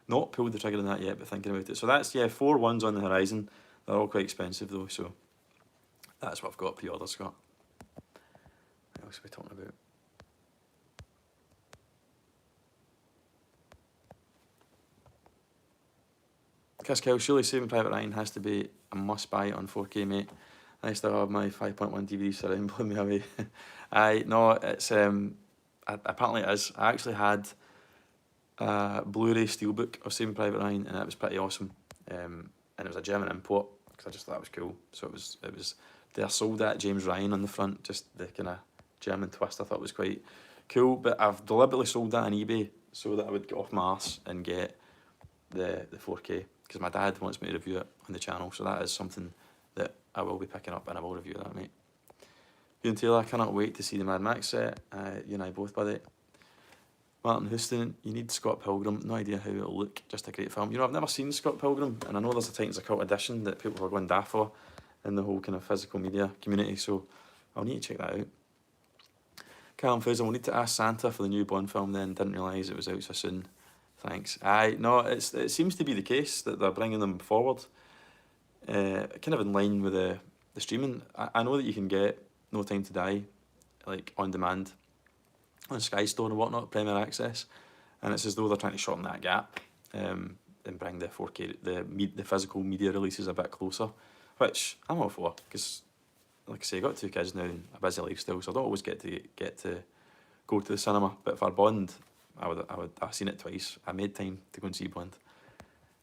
not pulled the trigger on that yet, but thinking about it. So that's, yeah, 4 ones on the horizon. They're all quite expensive though, so that's what I've got pre-ordered, Scott. What else are we talking about? Chris Kyle, surely Saving Private Ryan has to be a must-buy on 4K, mate. I still have my 5.1 DVD surround blowing me away. No, it's apparently it is. I actually had a Blu-ray steelbook of Saving Private Ryan, and it was pretty awesome. And it was a German import, because I just thought it was cool. So it was they're sold at James Ryan on the front, just the kind of German twist I thought was quite cool. But I've deliberately sold that on eBay so that I would get off my arse and get the 4K, because my dad wants me to review it on the channel, so that is something that I will be picking up, and I will review that, mate. Ian Taylor, I cannot wait to see the Mad Max set. You and I both, buddy. Martin Houston, you need Scott Pilgrim. No idea how it'll look. Just a great film. You know, I've never seen Scott Pilgrim, and I know there's a Titans of Cult edition that people are going daft for in the whole kind of physical media community, so I'll need to check that out. Callum Fouza, we'll need to ask Santa for the new Bond film then. Didn't realise it was out so soon. Thanks. No, it seems to be the case that they're bringing them forward. Kind of in line with the streaming. I know that you can get No Time to Die, like on demand, on Sky Store and whatnot, Premier Access, and it's as though they're trying to shorten that gap and bring the 4K, the physical media releases a bit closer, which I'm all for, because like I say, I got 2 kids now and a busy lifestyle, so I don't always get to go to the cinema. But for Bond, I've seen it twice. I made time to go and see Bond.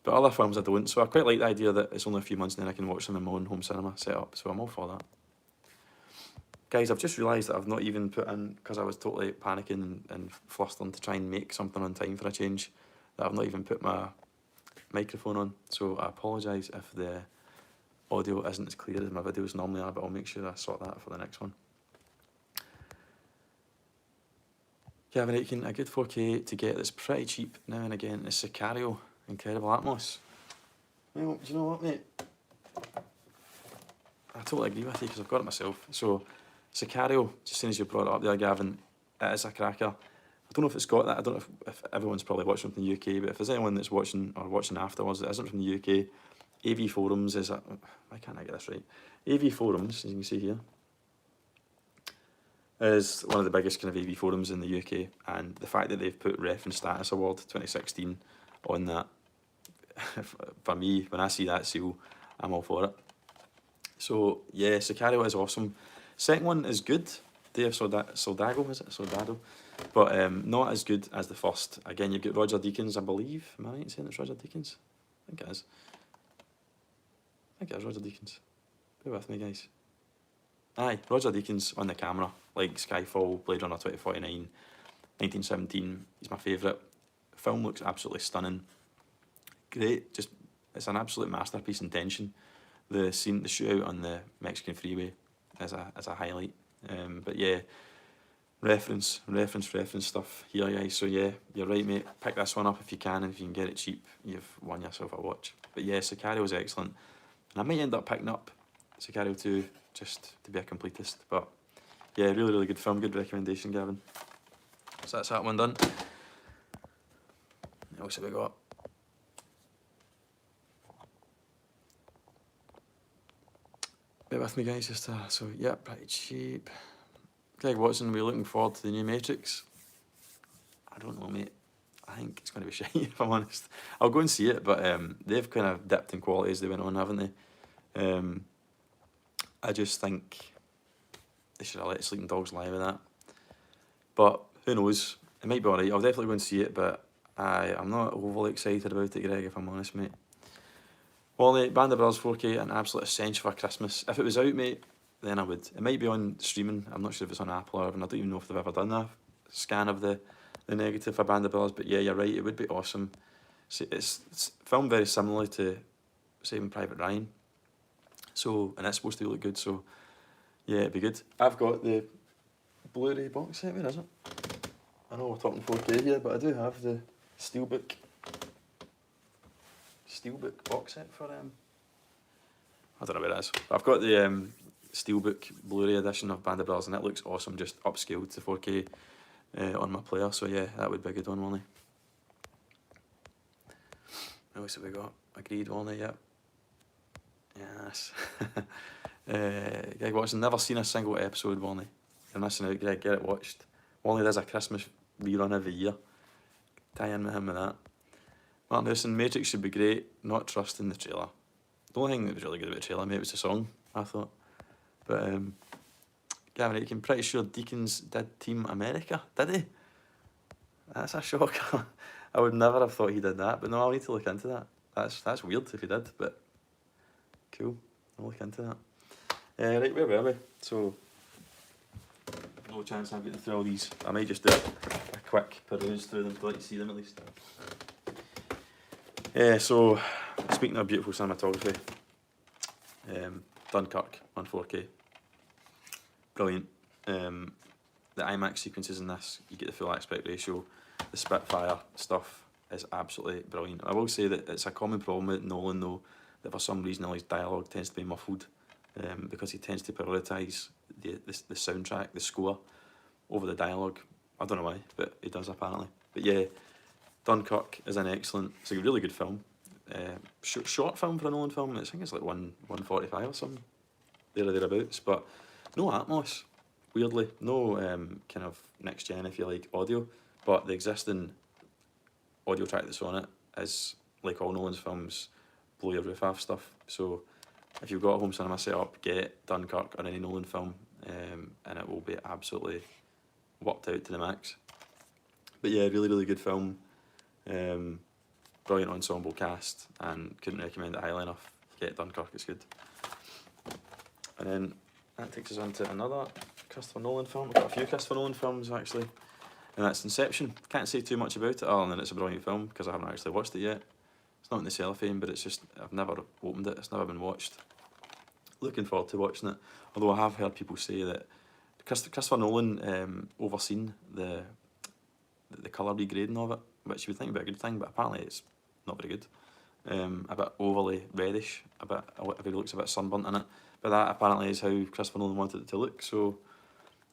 But other films I don't, so I quite like the idea that it's only a few months and then I can watch them in my own home cinema setup, so I'm all for that. Guys, I've just realised that I've not even put in, because I was totally panicking and flustering to try and make something on time for a change, that I've not even put my microphone on, so I apologise if the audio isn't as clear as my videos normally are, but I'll make sure I sort that for the next one. Kevin Aitken, a good 4K to get that's pretty cheap now and again is Sicario. Incredible Atmos. Well, do you know what, mate? I totally agree with you because I've got it myself. So, Sicario, just as soon as you brought it up there, Gavin, it is a cracker. I don't know if it's got that. I don't know if everyone's probably watching from the UK, but if there's anyone that's watching or watching afterwards that isn't from the UK, AV Forums is a... Why can't I get this right? AV Forums, as you can see here, is one of the biggest kind of AV forums in the UK, and the fact that they've put Reference Status Award 2016 on that, for me, when I see that seal, I'm all for it. So yeah, Sicario is awesome. Second one is good, Day of Soldado, is it? Soldado, but not as good as the first. Again, you've got Roger Deakins, I believe. Am I right in saying it's Roger Deakins? I think it is. I think it is Roger Deakins. Bear with me, guys. Aye, Roger Deakins on the camera, like Skyfall, Blade Runner 2049, 1917. He's my favourite. Film looks absolutely stunning. Great, just it's an absolute masterpiece in tension. The scene, the shootout on the Mexican freeway is a highlight. But yeah, reference stuff here, guys. So yeah, you're right, mate. Pick this one up if you can, and if you can get it cheap, you've won yourself a watch. But yeah, Sicario is excellent, and I might end up picking up Sicario 2 just to be a completist. But yeah, really good film, good recommendation, Gavin. So that's that one done. What else have we got? Bear with me, guys. So yeah, pretty cheap. Greg Watson, we're looking forward to the new Matrix. I don't know, mate. I think it's going to be shite, if I'm honest. I'll go and see it, but they've kind of dipped in quality as they went on, haven't they? I just think they should have let Sleeping Dogs lie with that. But who knows? It might be alright. I'll definitely go and see it, but I'm not overly excited about it, Greg, if I'm honest, mate. Wally, Band of Brothers 4K, an absolute essential for Christmas. If it was out, mate, then I would. It might be on streaming. I'm not sure if it's on Apple or I don't even know if they've ever done a scan of the negative for Band of Brothers, but yeah, you're right, it would be awesome. It's filmed very similarly to Saving Private Ryan, so, and it's supposed to look good, so yeah, it'd be good. I've got the Blu-ray box set, where is it? I know we're talking 4K here, but I do have the Steelbook box set for I don't know where it is. But I've got the Steelbook Blu-ray edition of Band of Brothers, and it looks awesome, just upscaled to 4K on my player. So yeah, that would be a good one, Wally. What else have we got? Agreed, Wally. Yep. Yes. Greg Watson, never seen a single episode, Wally. You're missing out, Greg. Get it watched. Wally does a Christmas rerun every year. Tie in with him with that. Martin Houston, Matrix should be great, not trusting the trailer. The only thing that was really good about the trailer, mate, was the song, I thought. But Gavin Aitken, pretty sure Deakins did Team America, did he? That's a shock. I would never have thought he did that, but no, I'll need to look into that. That's weird if he did, but cool, I'll look into that. Right, where were we? So, no chance I'm getting through all these. I might just do a quick peruse through them to let you see them at least. So, speaking of beautiful cinematography, Dunkirk on 4K. brilliant. The IMAX sequences in this, you get the full aspect ratio. The Spitfire stuff is absolutely brilliant. I will say that it's a common problem with Nolan though, that for some reason all his dialogue tends to be muffled, because he tends to prioritise the soundtrack, the score, over the dialogue. I don't know why, but he does apparently. But yeah, Dunkirk is an excellent, it's a really good film. Short film for a Nolan film, I think it's like 1:45 or something, there or thereabouts, but no Atmos, weirdly, no kind of next gen if you like audio, but the existing audio track that's on it is, like all Nolan's films, blow your roof off stuff. So if you've got a home cinema set up, get Dunkirk or any Nolan film, and it will be absolutely worked out to the max. But yeah, really, really good film. Brilliant ensemble cast, and couldn't recommend it highly enough. Get Dunkirk, it's good. And then that takes us on to another Christopher Nolan film. We've got a few Christopher Nolan films actually, and that's Inception. Can't say too much about it other than it's a brilliant film because I haven't actually watched it yet. It's not in the cellophane, but it's just, I've never opened it, it's never been watched. Looking forward to watching it, although I have heard people say that Christopher Nolan overseen the colour regrading of it, which you would think would be a good thing, but apparently it's not very good. A bit overly reddish, everybody looks a bit sunburnt in it, but that apparently is how Christopher Nolan wanted it to look, so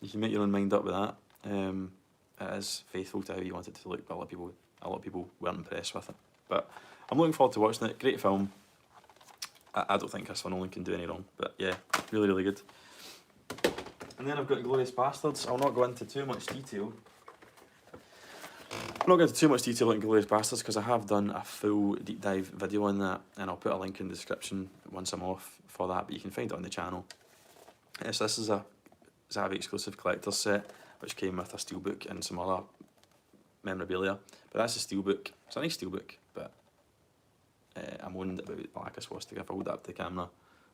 you can make your own mind up with that. It is faithful to how he wanted it to look, but a lot of people weren't impressed with it. But I'm looking forward to watching it. Great film. I don't think Christopher Nolan can do any wrong, but yeah, really, really good. And then I've got Inglourious Basterds. I'll not go into too much detail. I'm not going into too much detail about Inglourious Basterds because I have done a full deep dive video on that, and I'll put a link in the description once I'm off for that, but you can find it on the channel. So this is a Zavvi exclusive collector's set, which came with a steelbook and some other memorabilia. But that's a steelbook. It's a nice steelbook, but I moaned about the black swastika if I hold it up to the camera.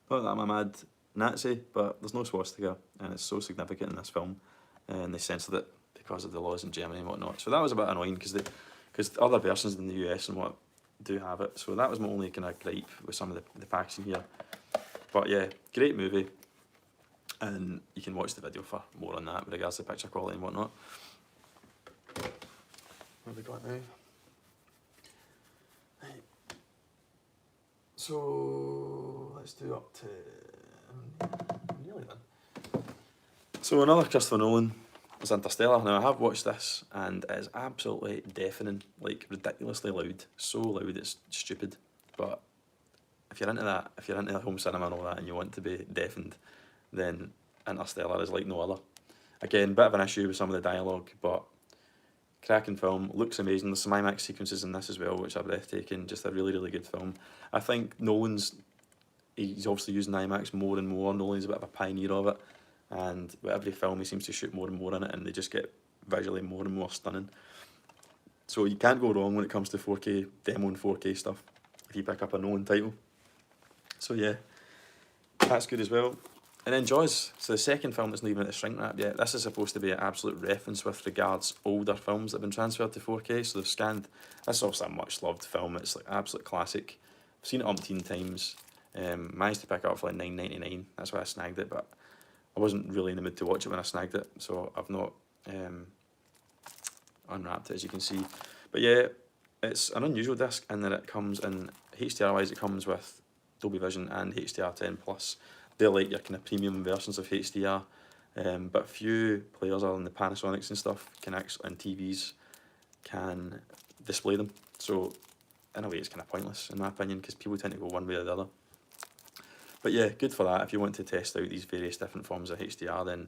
Not that I'm a mad Nazi, but there's no swastika, and it's so significant in this film, and they censored it because of the laws in Germany and whatnot. So that was a bit annoying because other versions in the US and what do have it. So that was my only kind of gripe with some of the packaging here. But yeah, great movie, and you can watch the video for more on that with regards to picture quality and whatnot. What have we got now? Right. So let's do up to nearly done. So another Christopher Nolan is Interstellar. Now I have watched this and it is absolutely deafening, like ridiculously loud. So loud it's stupid. But if you're into that, if you're into home cinema and all that and you want to be deafened, then Interstellar is like no other. Again, bit of an issue with some of the dialogue, but cracking film, looks amazing. There's some IMAX sequences in this as well, which are breathtaking. Just a really, really good film. I think he's obviously using IMAX more and more. Nolan's a bit of a pioneer of it, and with every film he seems to shoot more and more in it, and they just get visually more and more stunning. So you can't go wrong when it comes to 4K, demo and 4K stuff, if you pick up a Nolan title. So yeah, that's good as well. And then Jaws, so the second film that's not even at the shrink wrap yet. This is supposed to be an absolute reference with regards older films that have been transferred to 4K, so they've scanned. This is also a much loved film, it's like an absolute classic. I've seen it umpteen times, managed to pick it up for like $9.99, that's why I snagged it, but I wasn't really in the mood to watch it when I snagged it, so I've not unwrapped it as you can see. But yeah, it's an unusual disc in that it comes in, HDR wise it comes with Dolby Vision and HDR10 Plus. They're like your kind of premium versions of HDR, but few players other than the Panasonics and stuff can actually, and TVs can display them. So in a way it's kind of pointless in my opinion because people tend to go one way or the other. But yeah, good for that. If you want to test out these various different forms of HDR, then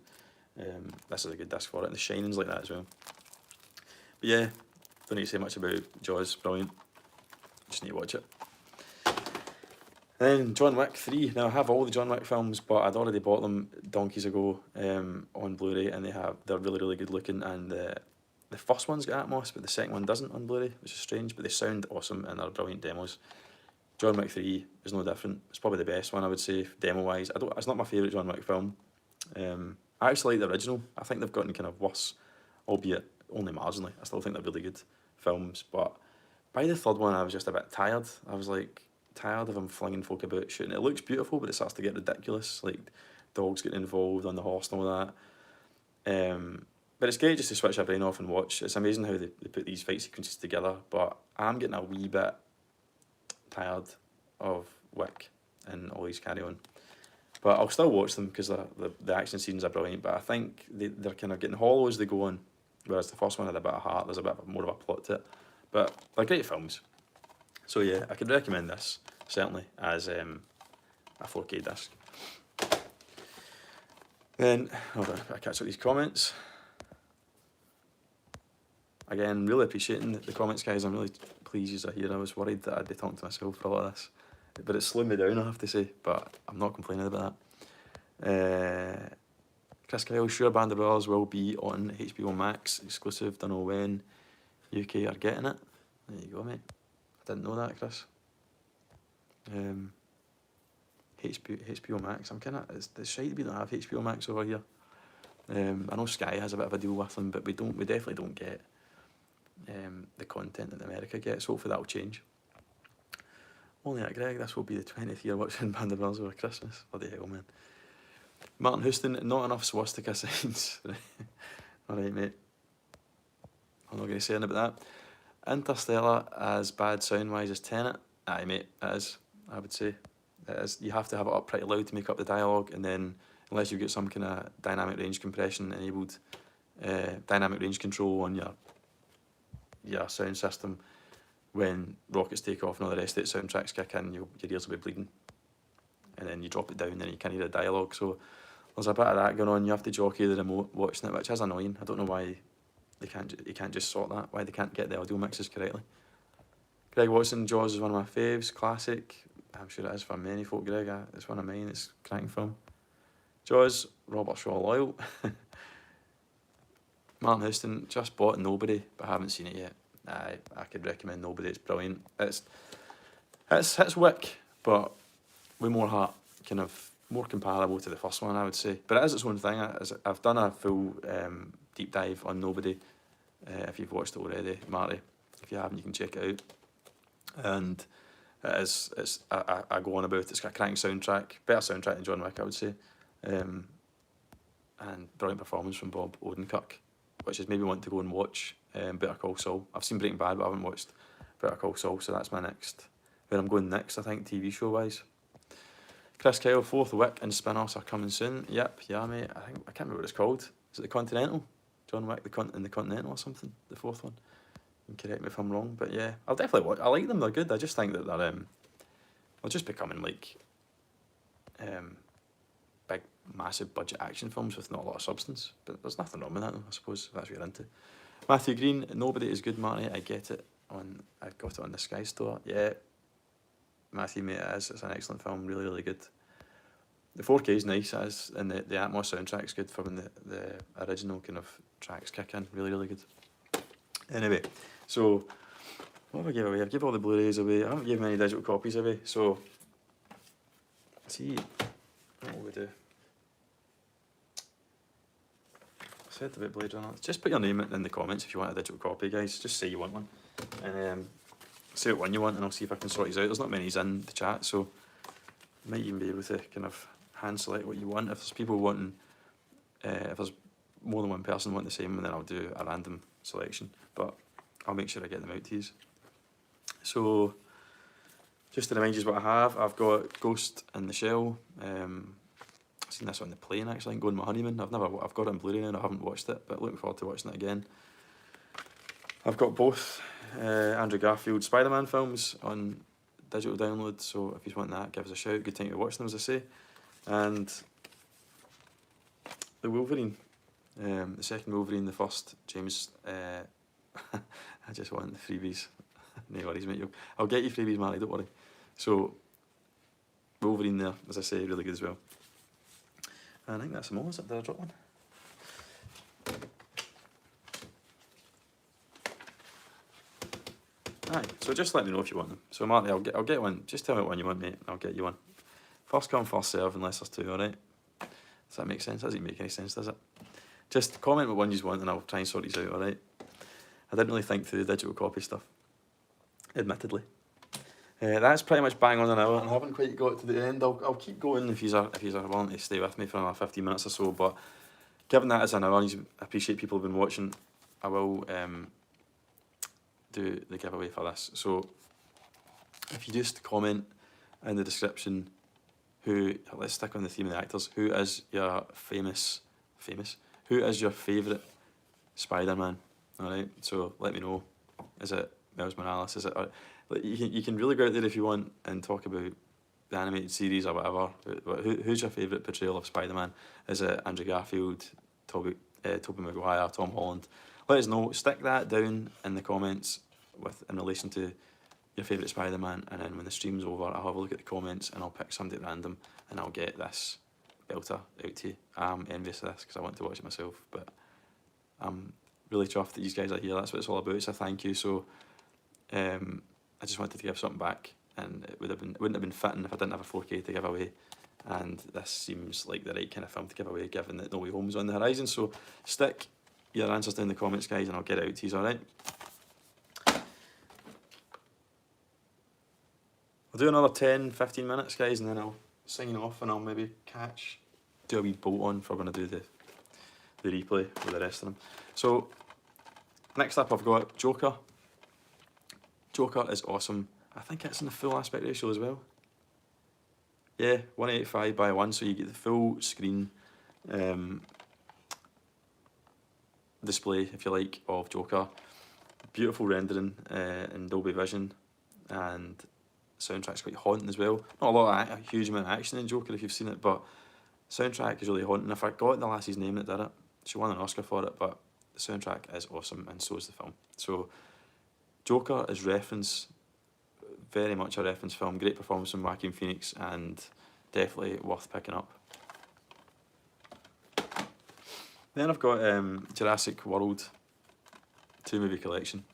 this is a good disc for it. And the shining's like that as well. But yeah, don't need to say much about Jaws, brilliant. Just need to watch it. Then John Wick 3. Now I have all the John Wick films, but I'd already bought them donkeys ago on Blu-ray, and they're really, really good looking. And the first one's got Atmos, but the second one doesn't on Blu-ray, which is strange. But they sound awesome and they're brilliant demos. John Wick 3 is no different. It's probably the best one I would say demo-wise. It's not my favourite John Wick film. I actually like the original. I think they've gotten kind of worse, albeit only marginally. I still think they're really good films, but by the third one I was just a bit tired. I was like tired of him flinging folk about shooting. It looks beautiful, but it starts to get ridiculous. Like dogs getting involved on the horse and all that. But it's great just to switch your brain off and watch. It's amazing how they put these fight sequences together, but I'm getting a wee bit tired of Wick and all these carry on. But I'll still watch them because the action scenes are brilliant, but I think they're kind of getting hollow as they go on, whereas the first one had a bit of heart, there's a bit more of a plot to it. But they're great films. So yeah, I could recommend this, certainly, as a 4K disc. Then, hold on, I catch up these comments. Again, really appreciating the comments, guys. I'm really pleased you're here. I was worried that I'd be talking to myself for a lot of this. But it's slowed me down, I have to say. But I'm not complaining about that. Chris Kyle, sure Band of Brothers will be on HBO Max exclusive. Don't know when UK are getting it. There you go, mate. I didn't know that, Chris. HBO Max. I'm kind of, it's shite we don't have HBO Max over here. I know Sky has a bit of a deal with them, but we definitely don't get the content that America gets. Hopefully that'll change. Only that, Greg, this will be the 20th year watching Band of Brothers over Christmas. Bloody hell, man. Martin Houston, not enough swastika signs. Alright, mate. I'm not going to say anything about that. Interstellar, as bad sound-wise as Tenet. Aye, mate, it is, I would say. It is. You have to have it up pretty loud to make up the dialogue, and then, unless you've got some kind of dynamic range compression enabled, dynamic range control on your sound system, when rockets take off and all the rest of it, soundtracks kick in, your ears will be bleeding. And then you drop it down and then you can't hear the dialogue. So there's a bit of that going on. You have to jockey the remote watching it, which is annoying. I don't know why you can't just sort that, why they can't get the audio mixes correctly. Greg Watson, Jaws is one of my faves, classic. I'm sure it is for many folk, Greg. It's one of mine, it's a cracking film. Jaws, Robert Shaw Loyal. Martin Houston, just bought Nobody, but haven't seen it yet. I could recommend Nobody, it's brilliant. It's Wick, but with more heart, kind of more comparable to the first one, I would say. But it is its own thing. I've done a full deep dive on Nobody. If you've watched it already, Marty, if you haven't, you can check it out. And I go on about it. It's got a cracking soundtrack, better soundtrack than John Wick, I would say. And brilliant performance from Bob Odenkirk, which is maybe want to go and watch Better Call Saul. I've seen Breaking Bad, but I haven't watched Better Call Saul, so that's my next, where I'm going next, I think, TV show wise. Chris Kyle, 4th Wick and spin-offs are coming soon. Yep, yeah, mate. I can't remember what it's called. Is it the Continental? John Wick, the Continental or something? The 4th one. You can correct me if I'm wrong, but yeah, I'll definitely watch. I like them. They're good. I just think that they're just becoming like big, massive budget action films with not a lot of substance. But there's nothing wrong with that, though, I suppose, if that's what you're into. Matthew Green, Nobody is good, Marty. I get it. I got it on the Sky Store. Yeah, Matthew, mate, it is. It's an excellent film. Really, really good. The 4K is nice, as and the Atmos soundtrack's good for when the original kind of tracks kick in. Really, really good. Anyway, so what have I give away? I've given all the Blu-rays away. I haven't given any digital copies away. So, let's see what will we do? I said about Blade Runner. Just put your name in the comments if you want a digital copy, guys. Just say you want one, and say what one you want, and I'll see if I can sort these out. There's not many in the chat, so I might even be able to kind of hand select what you want. If there's people wanting, if there's more than one person wanting the same, then I'll do a random selection. But I'll make sure I get them out to you. So, just to remind you what I have, I've got Ghost in the Shell. I've seen this on the plane actually, going on my honeymoon. I've got it on Blu-ray now and I haven't watched it, but looking forward to watching it again. I've got both Andrew Garfield Spider-Man films on digital download, so if you want that, give us a shout. Good time to watch them, as I say. And the Wolverine, the second Wolverine, the first James. I just want the freebies. No worries, mate. I'll get you freebies, Marty, don't worry. So, Wolverine there, as I say, really good as well. And I think that's them all, is it? Did I drop one? Aye, so just let me know if you want them. So Marty, I'll get one. Just tell me what one you want, mate, and I'll get you one. First come, first serve, unless there's two, alright? Does that make sense? Doesn't make any sense, does it? Just comment what one you want and I'll try and sort these out, alright? I didn't really think through the digital copy stuff, admittedly. That's pretty much bang on an hour, and I haven't quite got to the end. I'll keep going if you're willing to stay with me for another 15 minutes or so. But given that it's an hour, I appreciate people have been watching. I will do the giveaway for this. So if you just comment in the description let's stick on the theme of the actors. Who is your who is your favourite Spider-Man? Alright, so let me know. Is it Miles Morales? Is it... you can really go out there if you want and talk about the animated series or whatever. Who's your favourite portrayal of Spider-Man? Is it Andrew Garfield, Tobey Maguire, Tom Holland? Let us know. Stick that down in the comments in relation to your favourite Spider-Man, and then when the stream's over, I'll have a look at the comments and I'll pick somebody random and I'll get this belter out to you. I'm envious of this because I want to watch it myself, but I'm really chuffed that you guys are here. That's what it's all about. It's a thank you. So I just wanted to give something back, and it wouldn't have been fitting if I didn't have a 4K to give away. And this seems like the right kind of film to give away, given that No Way Home's on the horizon. So stick your answers down in the comments, guys, and I'll get it out to you. All right. I'll do another 10-15 minutes, guys, and then I'll sign off, and I'll maybe do a wee bolt on for when I do the replay with the rest of them. So next up I've got Joker. Joker is awesome. I think it's in the full aspect ratio as well. Yeah, 185:1, so you get the full screen display, if you like, of Joker. Beautiful rendering in Dolby Vision, and soundtrack's quite haunting as well. Not a huge amount of action in Joker if you've seen it, but soundtrack is really haunting. I forgot the lassie's name that did it. She won an Oscar for it, but the soundtrack is awesome, and so is the film. So Joker is very much a reference film. Great performance from Joaquin Phoenix, and definitely worth picking up. Then I've got Jurassic World 2-movie collection.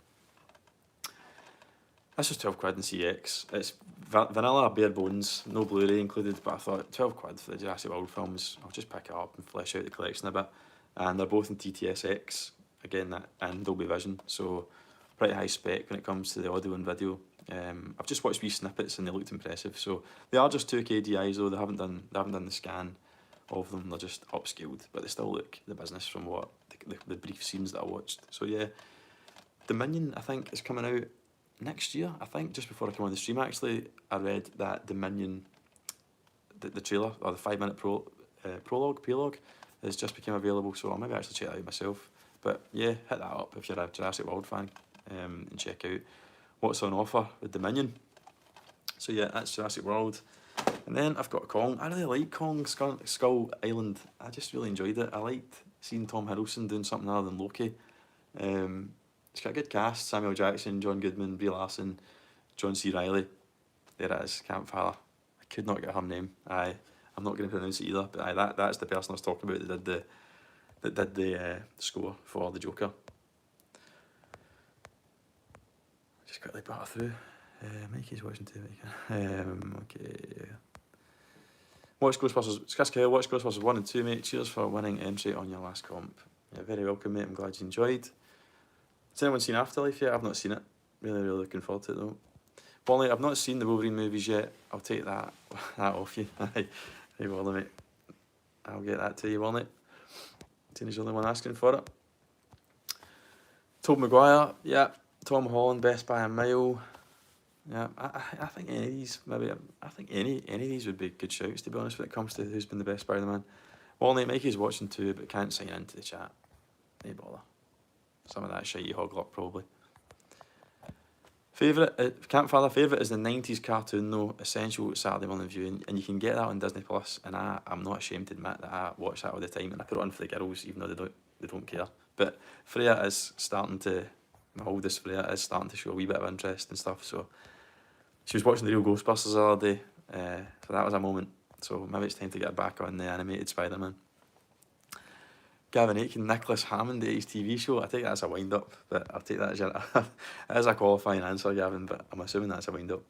This was £12 in CX. It's vanilla, bare bones, no Blu-ray included, but I thought £12 for the Jurassic World films, I'll just pick it up and flesh out the collection a bit. And they're both in TTSX, again, and Dolby Vision, so pretty high spec when it comes to the audio and video. I've just watched wee snippets and they looked impressive. So they are just 2K DIs though. They haven't done the scan of them. They're just upscaled, but they still look the business from what the brief scenes that I watched. So yeah, Dominion I think is coming out next year. I think just before I came on the stream actually, I read that Dominion, the trailer or the 5-minute prologue has just become available. So I'll maybe actually check that out myself. But yeah, hit that up if you're a Jurassic World fan, and check out what's on offer with Dominion. So yeah, that's Jurassic World. And then I've got Kong. I really like Kong Skull Island. I just really enjoyed it. I liked seeing Tom Hiddleston doing something other than Loki. It's got a good cast. Samuel Jackson, John Goodman, Brie Larson, John C. Reilly. There it is, Campfire. I could not get her name. I'm not going to pronounce it either, but that's the person I was talking about that did the score for the Joker. Just quickly batter through. Mikey's watching TV. Okay. Watch Ghostbusters. Skaskell, watch Ghostbusters 1 and 2, mate. Cheers for winning entry on your last comp. Yeah, very welcome, mate. I'm glad you enjoyed. Has anyone seen Afterlife yet? I've not seen it. Really looking forward to it though. Wally, I've not seen the Wolverine movies yet. I'll take that off you. Hey, Wally, mate. I'll get that to you, Wally. Tina's the only one asking for it. Tobey Maguire, yeah. Tom Holland, best by a mile. Yeah, I think any of these, I think any of these would be good shouts, to be honest, when it comes to who's been the best Spider-Man. Wally, Mikey's watching too, but can't sign into the chat. No bother. Some of that shitey hog luck, probably. Favourite, Campfire favourite is the 90s cartoon though, essential Saturday morning viewing, and you can get that on Disney Plus. And I'm not ashamed to admit that I watch that all the time, and I put it on for the girls, even though they don't care. But Freya is starting to, my oldest Freya is starting to show a wee bit of interest and stuff. So she was watching the real Ghostbusters the other day, so that was a moment. So maybe it's time to get back on the animated Spider-Man. Gavin Aitken, Nicholas Hammond, the TV show. I take that as a wind-up, but I'll take that as as a qualifying answer, Gavin, but I'm assuming that's a wind-up.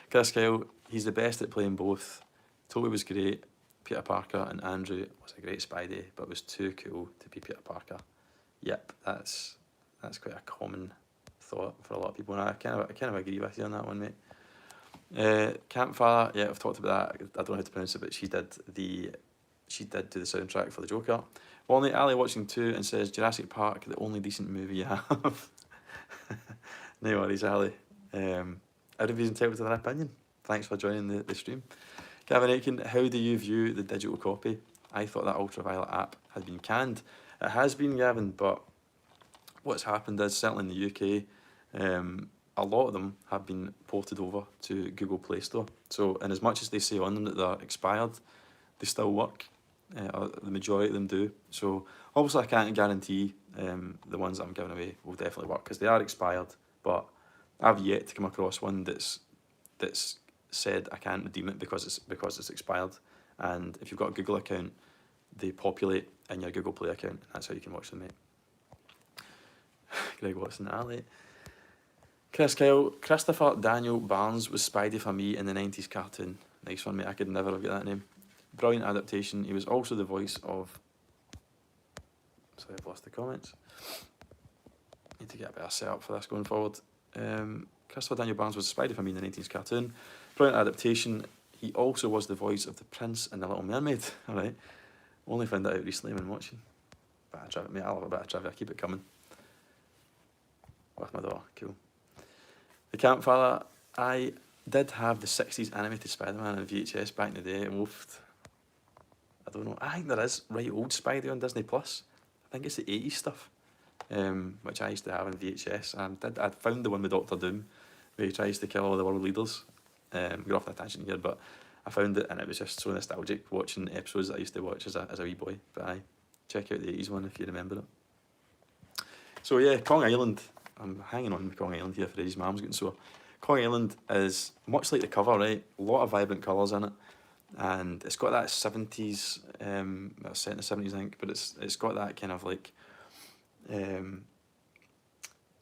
Chris Kyle, he's the best at playing both. Tobey was great, Peter Parker, and Andrew was a great Spidey, but was too cool to be Peter Parker. Yep, that's quite a common thought for a lot of people, and I kind of agree with you on that one, mate. Campfire, yeah, I've talked about that. I don't know how to pronounce it, but she did do the soundtrack for the Joker. Only Ali watching 2 and says Jurassic Park, the only decent movie you have. No worries, Ali. Everybody's entitled to their opinion. Thanks for joining the stream. Gavin Aiken, how do you view the digital copy? I thought that Ultraviolet app had been canned. It has been, Gavin, but what's happened is, certainly in the UK, a lot of them have been ported over to Google Play Store. So, and as much as they say on them that they're expired, they still work. Or the majority of them do. So obviously I can't guarantee the ones that I'm giving away will definitely work because they are expired. But I've yet to come across one that's said I can't redeem it because it's expired. And if you've got a Google account, they populate in your Google Play account. And that's how you can watch them, mate. Greg Watson, Ali. Chris Kyle, Christopher Daniel Barnes was Spidey for me in the 90s cartoon. Nice one, mate. I could never have got that name. Brilliant adaptation. He was also the voice of... Sorry, I've lost the comments. Need to get a better setup for this going forward. Christopher Daniel Barnes was Spidey for me in the 90s cartoon. Brilliant adaptation. He also was the voice of the Prince and the Little Mermaid. Alright. Only found that out recently when watching. Bit of trivia, mate. I love a bit of trivia. Keep it coming. With my daughter. Cool. The Campfire. I did have the 60s animated Spider-Man on VHS back in the day. I don't know. I think there is right old Spidey on Disney Plus. I think it's the 80s stuff, which I used to have in VHS. I found the one with Doctor Doom, where he tries to kill all the world leaders. We're off the tangent here, but I found it and it was just so nostalgic watching episodes that I used to watch as a wee boy. But aye, check out the 80s one if you remember it. So yeah, Kong Island. I'm hanging on with Kong Island here for ages. My arm's getting sore. Kong Island is much like the cover, right? A lot of vibrant colours in it. And it's got that 70s, it's set in the 70s I think, but it's got that kind of like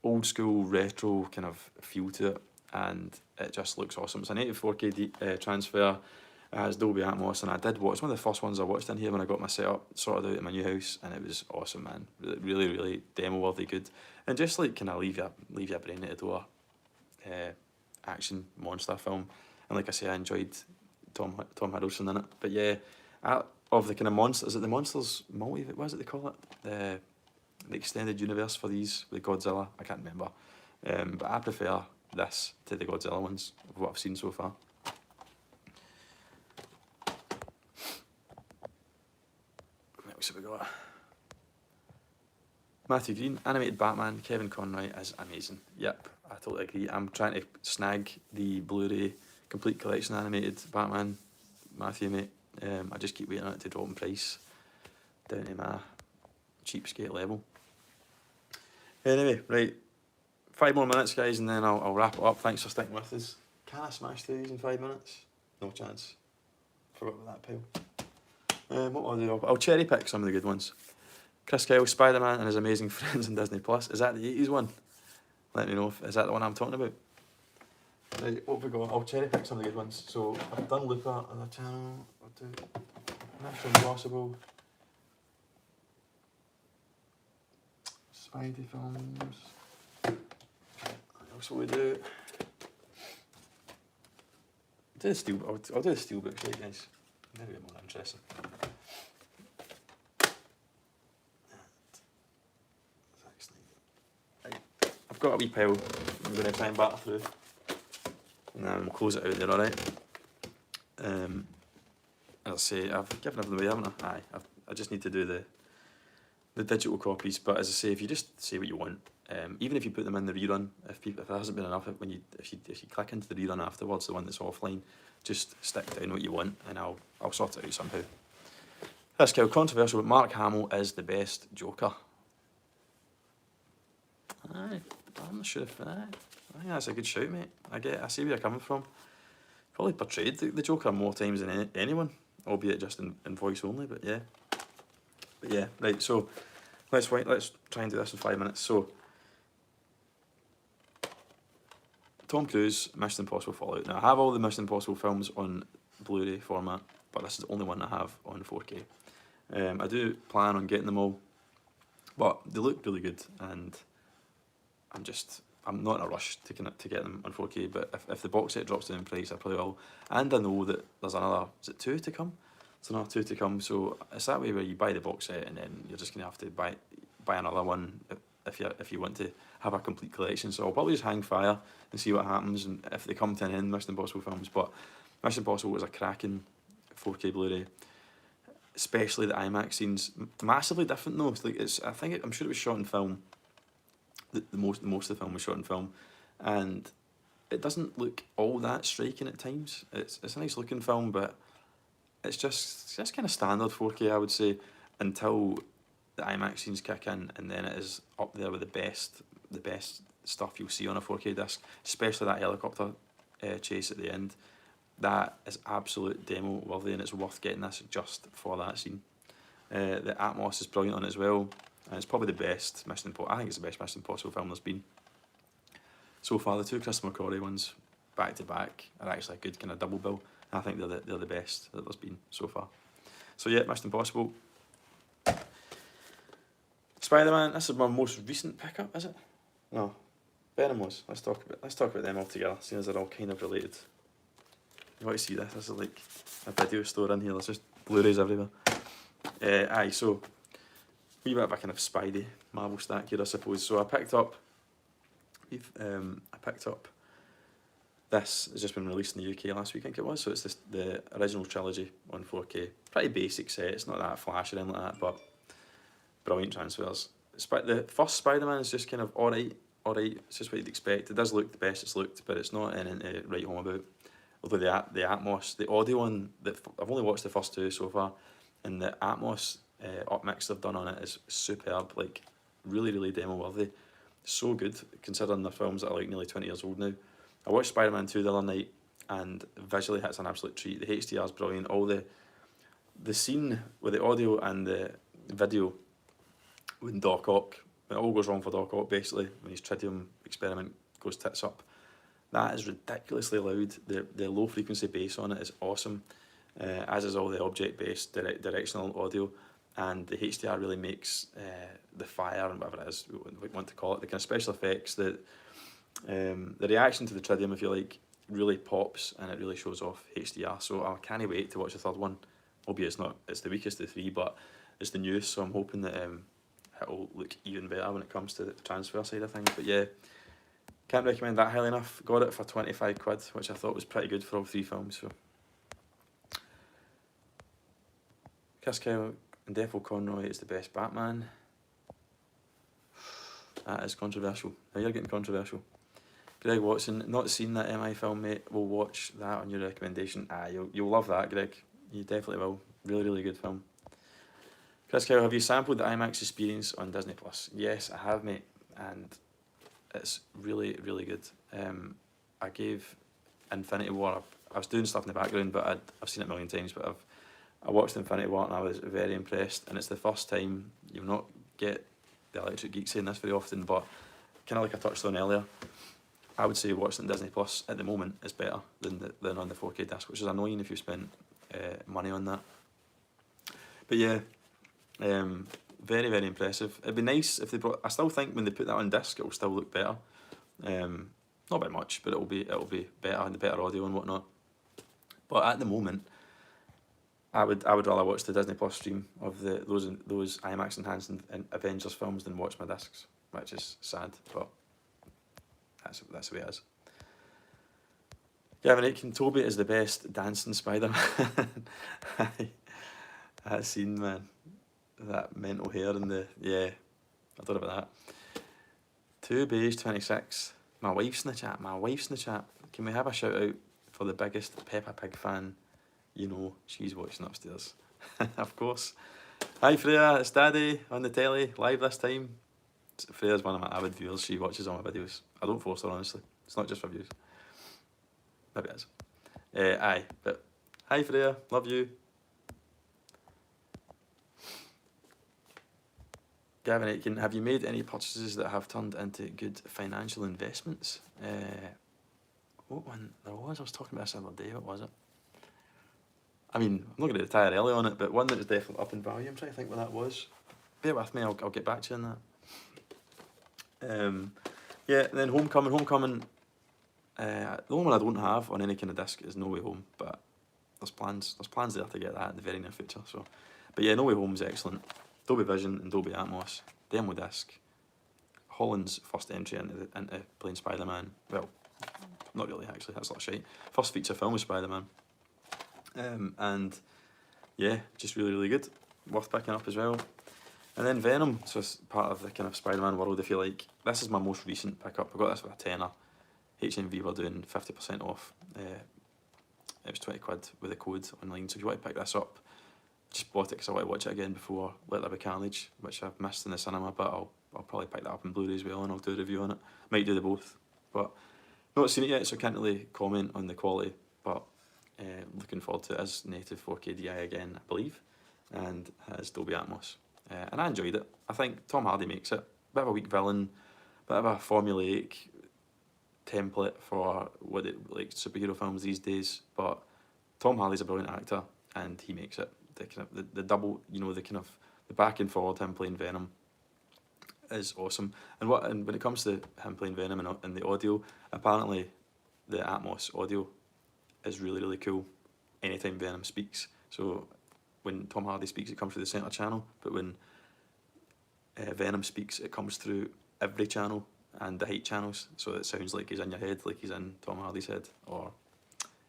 old school retro kind of feel to it, and it just looks awesome. It's an 84K transfer, it has Dolby Atmos, and it's one of the first ones I watched in here when I got my setup sorted out in my new house, and it was awesome, man. Really, really demo worthy good, and just like kind of leave your brain at the door, action monster film, and like I say, I enjoyed Tom Hiddleston in it. But yeah, of the kind of monsters, is it the Monsters multi? What is it they call it? The extended universe for these with Godzilla. I can't remember. But I prefer this to the Godzilla ones of what I've seen so far. What else have we got? Matthew Green, animated Batman, Kevin Conroy is amazing. Yep, I totally agree. I'm trying to snag the Blu-ray complete collection animated Batman, Matthew, mate. I just keep waiting on it to drop in price down to my cheapskate level. Anyway, right, 5 more minutes, guys, and then I'll wrap it up. Thanks for sticking with us. Can I smash through these in 5 minutes? No chance. Forgot about that pile. What will I do? I'll cherry pick some of the good ones. Chris Kyle, Spider-Man and his amazing friends on Disney Plus. Is that the 80s one? Let me know is that the one I'm talking about. Right, what have we got? I'll cherry pick some of the good ones. So I've done Looper on the channel. I'll do Mission Impossible, Spidey films. What else will we do? I'll do the Steelbooks, right, guys? Maybe a bit more interesting. Right. I've got a wee pile I'm going to try and batter through. And then we'll close it out there, alright? As I say, I've given everything away, haven't I? Aye, I just need to do the digital copies, but as I say, if you just say what you want, even if you put them in the rerun, if there hasn't been enough, if you click into the rerun afterwards, the one that's offline, just stick down what you want, and I'll sort it out somehow. That's kind of controversial, but Mark Hamill is the best Joker. Aye, I'm not sure if I think that's a good shout, mate. I see where you're coming from. Probably portrayed the Joker more times than anyone, albeit just in voice only. But yeah, right. So let's try and do this in 5 minutes. So Tom Cruise, Mission Impossible Fallout. Now I have all the Mission Impossible films on Blu-ray format, but this is the only one I have on 4K. I do plan on getting them all, but they look really good, and I'm just I'm not in a rush to get them on 4K, but if the box set drops down in price, I probably will. And I know that there's another, is it 2 to come? There's another 2 to come, so it's that way where you buy the box set and then you're just going to have to buy another one if you want to have a complete collection. So I'll probably just hang fire and see what happens, and if they come to an end, Mission Impossible films. But Mission Impossible was a cracking 4K Blu-ray, especially the IMAX scenes. Massively different though. It's like I'm sure it was shot in film. Most of the film was shot in film, and it doesn't look all that striking at times. It's a nice looking film, but it's just kind of standard 4K, I would say, until the IMAX scenes kick in, and then it is up there with the best stuff you'll see on a 4K disc, especially that helicopter chase at the end. That is absolute demo worthy, and it's worth getting this just for that scene. The Atmos is brilliant on it as well, and it's probably the best Mission Impossible. I think it's the best Mission Impossible film there's been so far. The two Chris McQuarrie ones back to back are actually a good kind of double bill. I think they're the best that there's been so far. So yeah, Mission Impossible. Spider-Man, this is my most recent pickup, is it? No, Venom was. Let's talk about them all together, seeing as they're all kind of related. You want to see this? This is like a video store in here. There's just Blu-rays everywhere. So wee bit of a kind of Spidey Marvel stack here, I suppose. So I picked up this has just been released in the UK last week, I think it was. So it's the original trilogy on 4K. Pretty basic set. It's not that flash or anything like that, but brilliant transfers. The first Spider-Man is just kind of alright. It's just what you'd expect. It does look the best it's looked, but it's not anything to write home about. Although the Atmos, the audio one, I've only watched the first two so far, and the Atmos upmix they've done on it is superb. Like really, really demo worthy. So good considering the films that are like nearly 20 years old now. I watched Spider-Man 2 the other night, and visually it's an absolute treat. The HDR is brilliant. All the scene with the audio and the video when Doc Ock, when it all goes wrong for Doc Ock basically, when his tritium experiment goes tits up, that is ridiculously loud. The low frequency bass on it is awesome, as is all the object based directional audio, and the HDR really makes the fire and whatever it is we want to call it, the kind of special effects, the reaction to the tritium, if you like, really pops, and it really shows off HDR. So I can't wait to watch the third one, albeit it's the weakest of the three, but it's the newest, so I'm hoping that it'll look even better when it comes to the transfer side of things. But yeah, can't recommend that highly enough. Got it for 25 quid, which I thought was pretty good for all three films. So Chris Kyle and Defo Conroy is the best Batman. That is controversial. Now you're getting controversial. Greg Watson, not seen that MI film, mate. We'll watch that on your recommendation. You'll love that, Greg. You definitely will. Really, really good film. Chris Kyle, have you sampled the IMAX experience on Disney Plus? Yes, I have, mate, and it's really, really good. I gave Infinity War. I was doing stuff in the background, but I've seen it a million times. But I watched Infinity War and I was very impressed. And it's the first time you'll not get the Electric Geek saying this very often, but kind of like I touched on earlier, I would say watching Disney Plus at the moment is better than on the 4K disc, which is annoying if you spent money on that. But yeah. Very, very impressive. It'd be nice if they brought. I still think when they put that on disc, it'll still look better. Not by much, but it'll be better, and the better audio and whatnot. But at the moment, I would rather watch the Disney Plus stream of those IMAX enhanced and Avengers films than watch my discs, which is sad, but that's the way it is. Gavin Aitken, Toby is the best dancing Spider-Man. That scene, man. That mental hair and I don't know about that. 2Beige26. My wife's in the chat. Can we have a shout out for the biggest Peppa Pig fan? You know, she's watching upstairs. Of course. Hi Freya, it's Daddy on the telly, live this time. Freya's one of my avid viewers. She watches all my videos. I don't force her, honestly. It's not just for views. Maybe it is. But hi Freya, love you. Gavin Aitken, have you made any purchases that have turned into good financial investments? What one there was? I was talking about this the other day. What was it? I mean, I'm not going to retire early on it, but one that is definitely up in value. I'm trying to think what that was. Bear with me, I'll get back to you on that. Yeah, and then Homecoming. The only one I don't have on any kind of disc is No Way Home, but there's plans there to get that in the very near future. So, but yeah, No Way Home is excellent. Dolby Vision and Dolby Atmos, demo disc. Holland's first entry into playing Spider-Man. Well, not really actually. That's a lot of shite. First feature film with Spider-Man. And yeah, just really good. Worth picking up as well. And then Venom, so it's part of the kind of Spider-Man world, if you like. This is my most recent pickup. I got this for a tenner. HMV were doing 50% off. It was 20 quid with a code online, so if you want to pick this up, just bought it because I want to watch it again before Let There Be Carnage, which I've missed in the cinema, but I'll probably pick that up in Blu-ray as well, and I'll do a review on it. Might do the both, but not seen it yet, so I can't really comment on the quality, but looking forward to it. As native 4K DI again, I believe, and has Dolby Atmos. And I enjoyed it. I think Tom Hardy makes it. Bit of a weak villain, bit of a formulaic template for what it like superhero films these days, but Tom Hardy's a brilliant actor and he makes it. The kind of the double, you know, the kind of the back and forward him playing Venom is awesome. And when it comes to him playing Venom and the audio, apparently the Atmos audio is really cool anytime Venom speaks. So when Tom Hardy speaks, it comes through the centre channel, but when Venom speaks, it comes through every channel and the height channels, so it sounds like he's in your head, like he's in Tom Hardy's head, or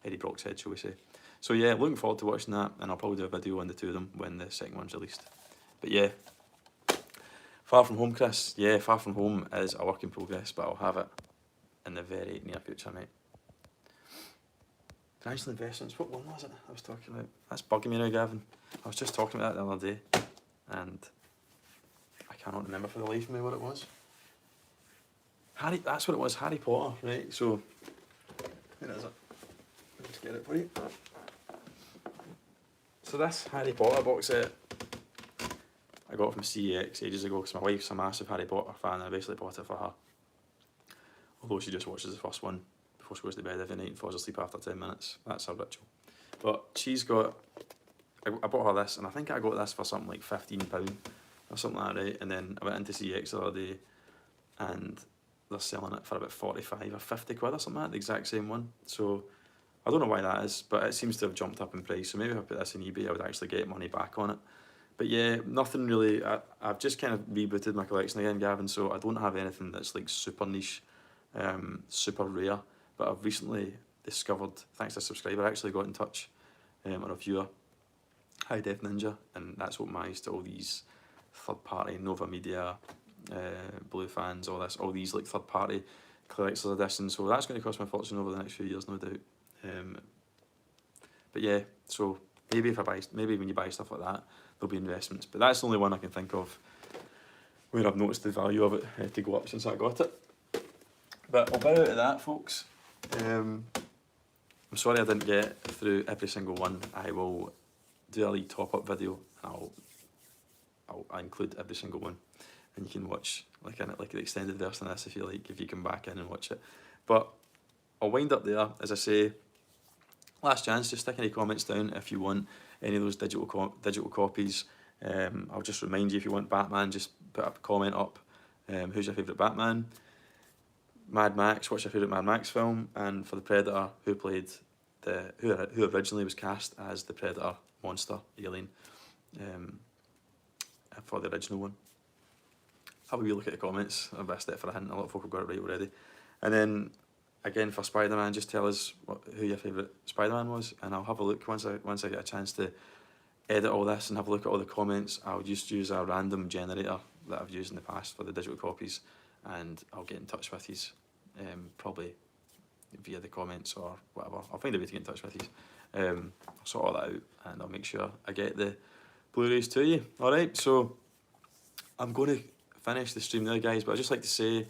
Eddie Brock's head, shall we say. So yeah, looking forward to watching that, and I'll probably do a video on the two of them when the second one's released. But yeah, Far From Home, Chris. Yeah, Far From Home is a work in progress, but I'll have it in the very near future, mate. Financial investments, what one was it I was talking about? That's bugging me now, Gavin. I was just talking about that the other day, and I cannot remember for the life of me what it was. That's what it was, Harry Potter, right? So, where is it? Let's get it for you. So this Harry Potter box set, I got from CEX ages ago because my wife's a massive Harry Potter fan and I basically bought it for her. Although she just watches the first one before she goes to bed every night and falls asleep after 10 minutes. That's her ritual. But she's got, I bought her this, and I think I got this for something like £15 or something like that, right? And then I went into CEX the other day and they're selling it for about 45 or 50 quid or something like that, the exact same one. So I don't know why that is, but it seems to have jumped up in price. So maybe if I put this on eBay, I would actually get money back on it. But yeah, nothing really. I've just kind of rebooted my collection again, Gavin, so I don't have anything that's like super niche, super rare. But I've recently discovered, thanks to a subscriber, I actually got in touch, or a viewer, High Def Ninja, and that's opened my eyes to all these third-party Nova Media, Blue Fans, all these like third-party collector's editions. So that's going to cost me a fortune over the next few years, no doubt. But yeah, so maybe when you buy stuff like that, there'll be investments. But that's the only one I can think of where I've noticed the value of it to go up since I got it. But I'll bow out of that, folks. I'm sorry I didn't get through every single one. I will do a little top-up video and I'll include every single one, and you can watch like an extended version of this if you like, if you come back in and watch it. But I'll wind up there. As I say, last chance, just stick any comments down if you want any of those digital copies. I'll just remind you, if you want Batman, just put a comment up. Who's your favourite Batman? Mad Max, what's your favourite Mad Max film? And for the Predator, who originally was cast as the Predator monster alien for the original one. Have a wee look at the comments. I've missed it for a hint. A lot of folk have got it right already. And then again for Spider-Man, just tell us who your favourite Spider-Man was, and I'll have a look once I get a chance to edit all this and have a look at all the comments. I'll just use a random generator that I've used in the past for the digital copies, and I'll get in touch with you, probably via the comments or whatever. I'll find a way to get in touch with you. I'll sort all that out and I'll make sure I get the Blu-rays to you. Alright, so I'm going to finish the stream there, guys, but I'd just like to say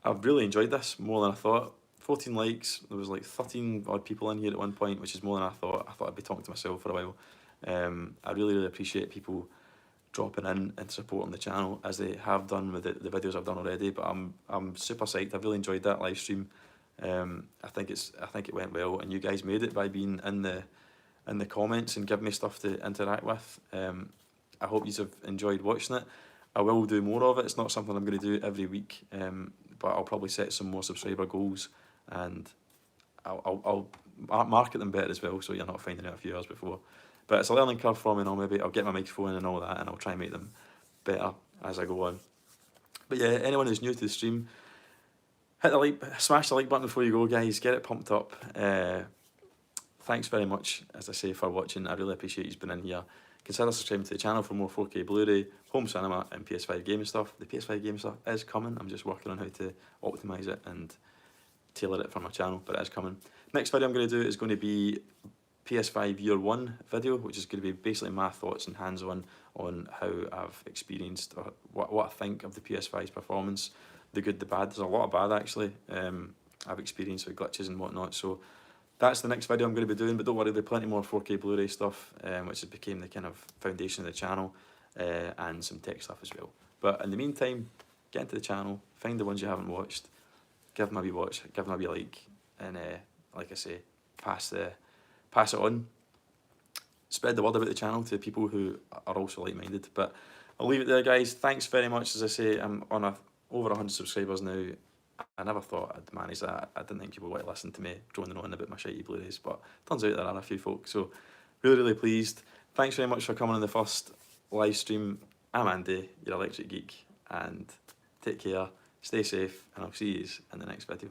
I've really enjoyed this more than I thought. 14 likes, there was like 13 odd people in here at one point, which is more than I thought. I thought I'd be talking to myself for a while. I really appreciate people dropping in and supporting the channel as they have done with the videos I've done already. But I'm super psyched. I've really enjoyed that live stream. I think it went well, and you guys made it by being in the comments and giving me stuff to interact with. I hope you have enjoyed watching it. I will do more of it. It's not something I'm going to do every week. but I'll probably set some more subscriber goals, and I'll market them better as well, so you're not finding out a few hours before. But it's a learning curve for me, and maybe I'll get my microphone and all that, and I'll try and make them better as I go on. But yeah, anyone who's new to the stream, hit the like, smash the like button before you go, guys. Get it pumped up. Thanks very much, as I say, for watching. I really appreciate you being in here. Consider subscribing to the channel for more 4K Blu-ray, home cinema, and PS5 gaming stuff. The PS5 gaming stuff is coming. I'm just working on how to optimise it and tailor it for my channel, but it is coming. Next video I'm going to do is going to be PS5 Year 1 video, which is going to be basically my thoughts and hands-on on how I've experienced, or what I think of the PS5's performance, the good, the bad. There's a lot of bad, actually, I've experienced with glitches and whatnot, so that's the next video I'm going to be doing, but don't worry, there's plenty more 4K Blu-ray stuff, which has became the kind of foundation of the channel, and some tech stuff as well. But in the meantime, get into the channel, find the ones you haven't watched, give them a wee watch, give them a wee like, and like I say, pass it on. Spread the word about the channel to people who are also like-minded. But I'll leave it there, guys. Thanks very much. As I say, I'm on over 100 subscribers now. I never thought I'd manage that. I didn't think people would listen to me droning on about my shitey Blu-rays, but turns out there are a few folk. So really, really pleased. Thanks very much for coming on the first live stream. I'm Andy, your electric geek, and take care, stay safe, and I'll see you in the next video.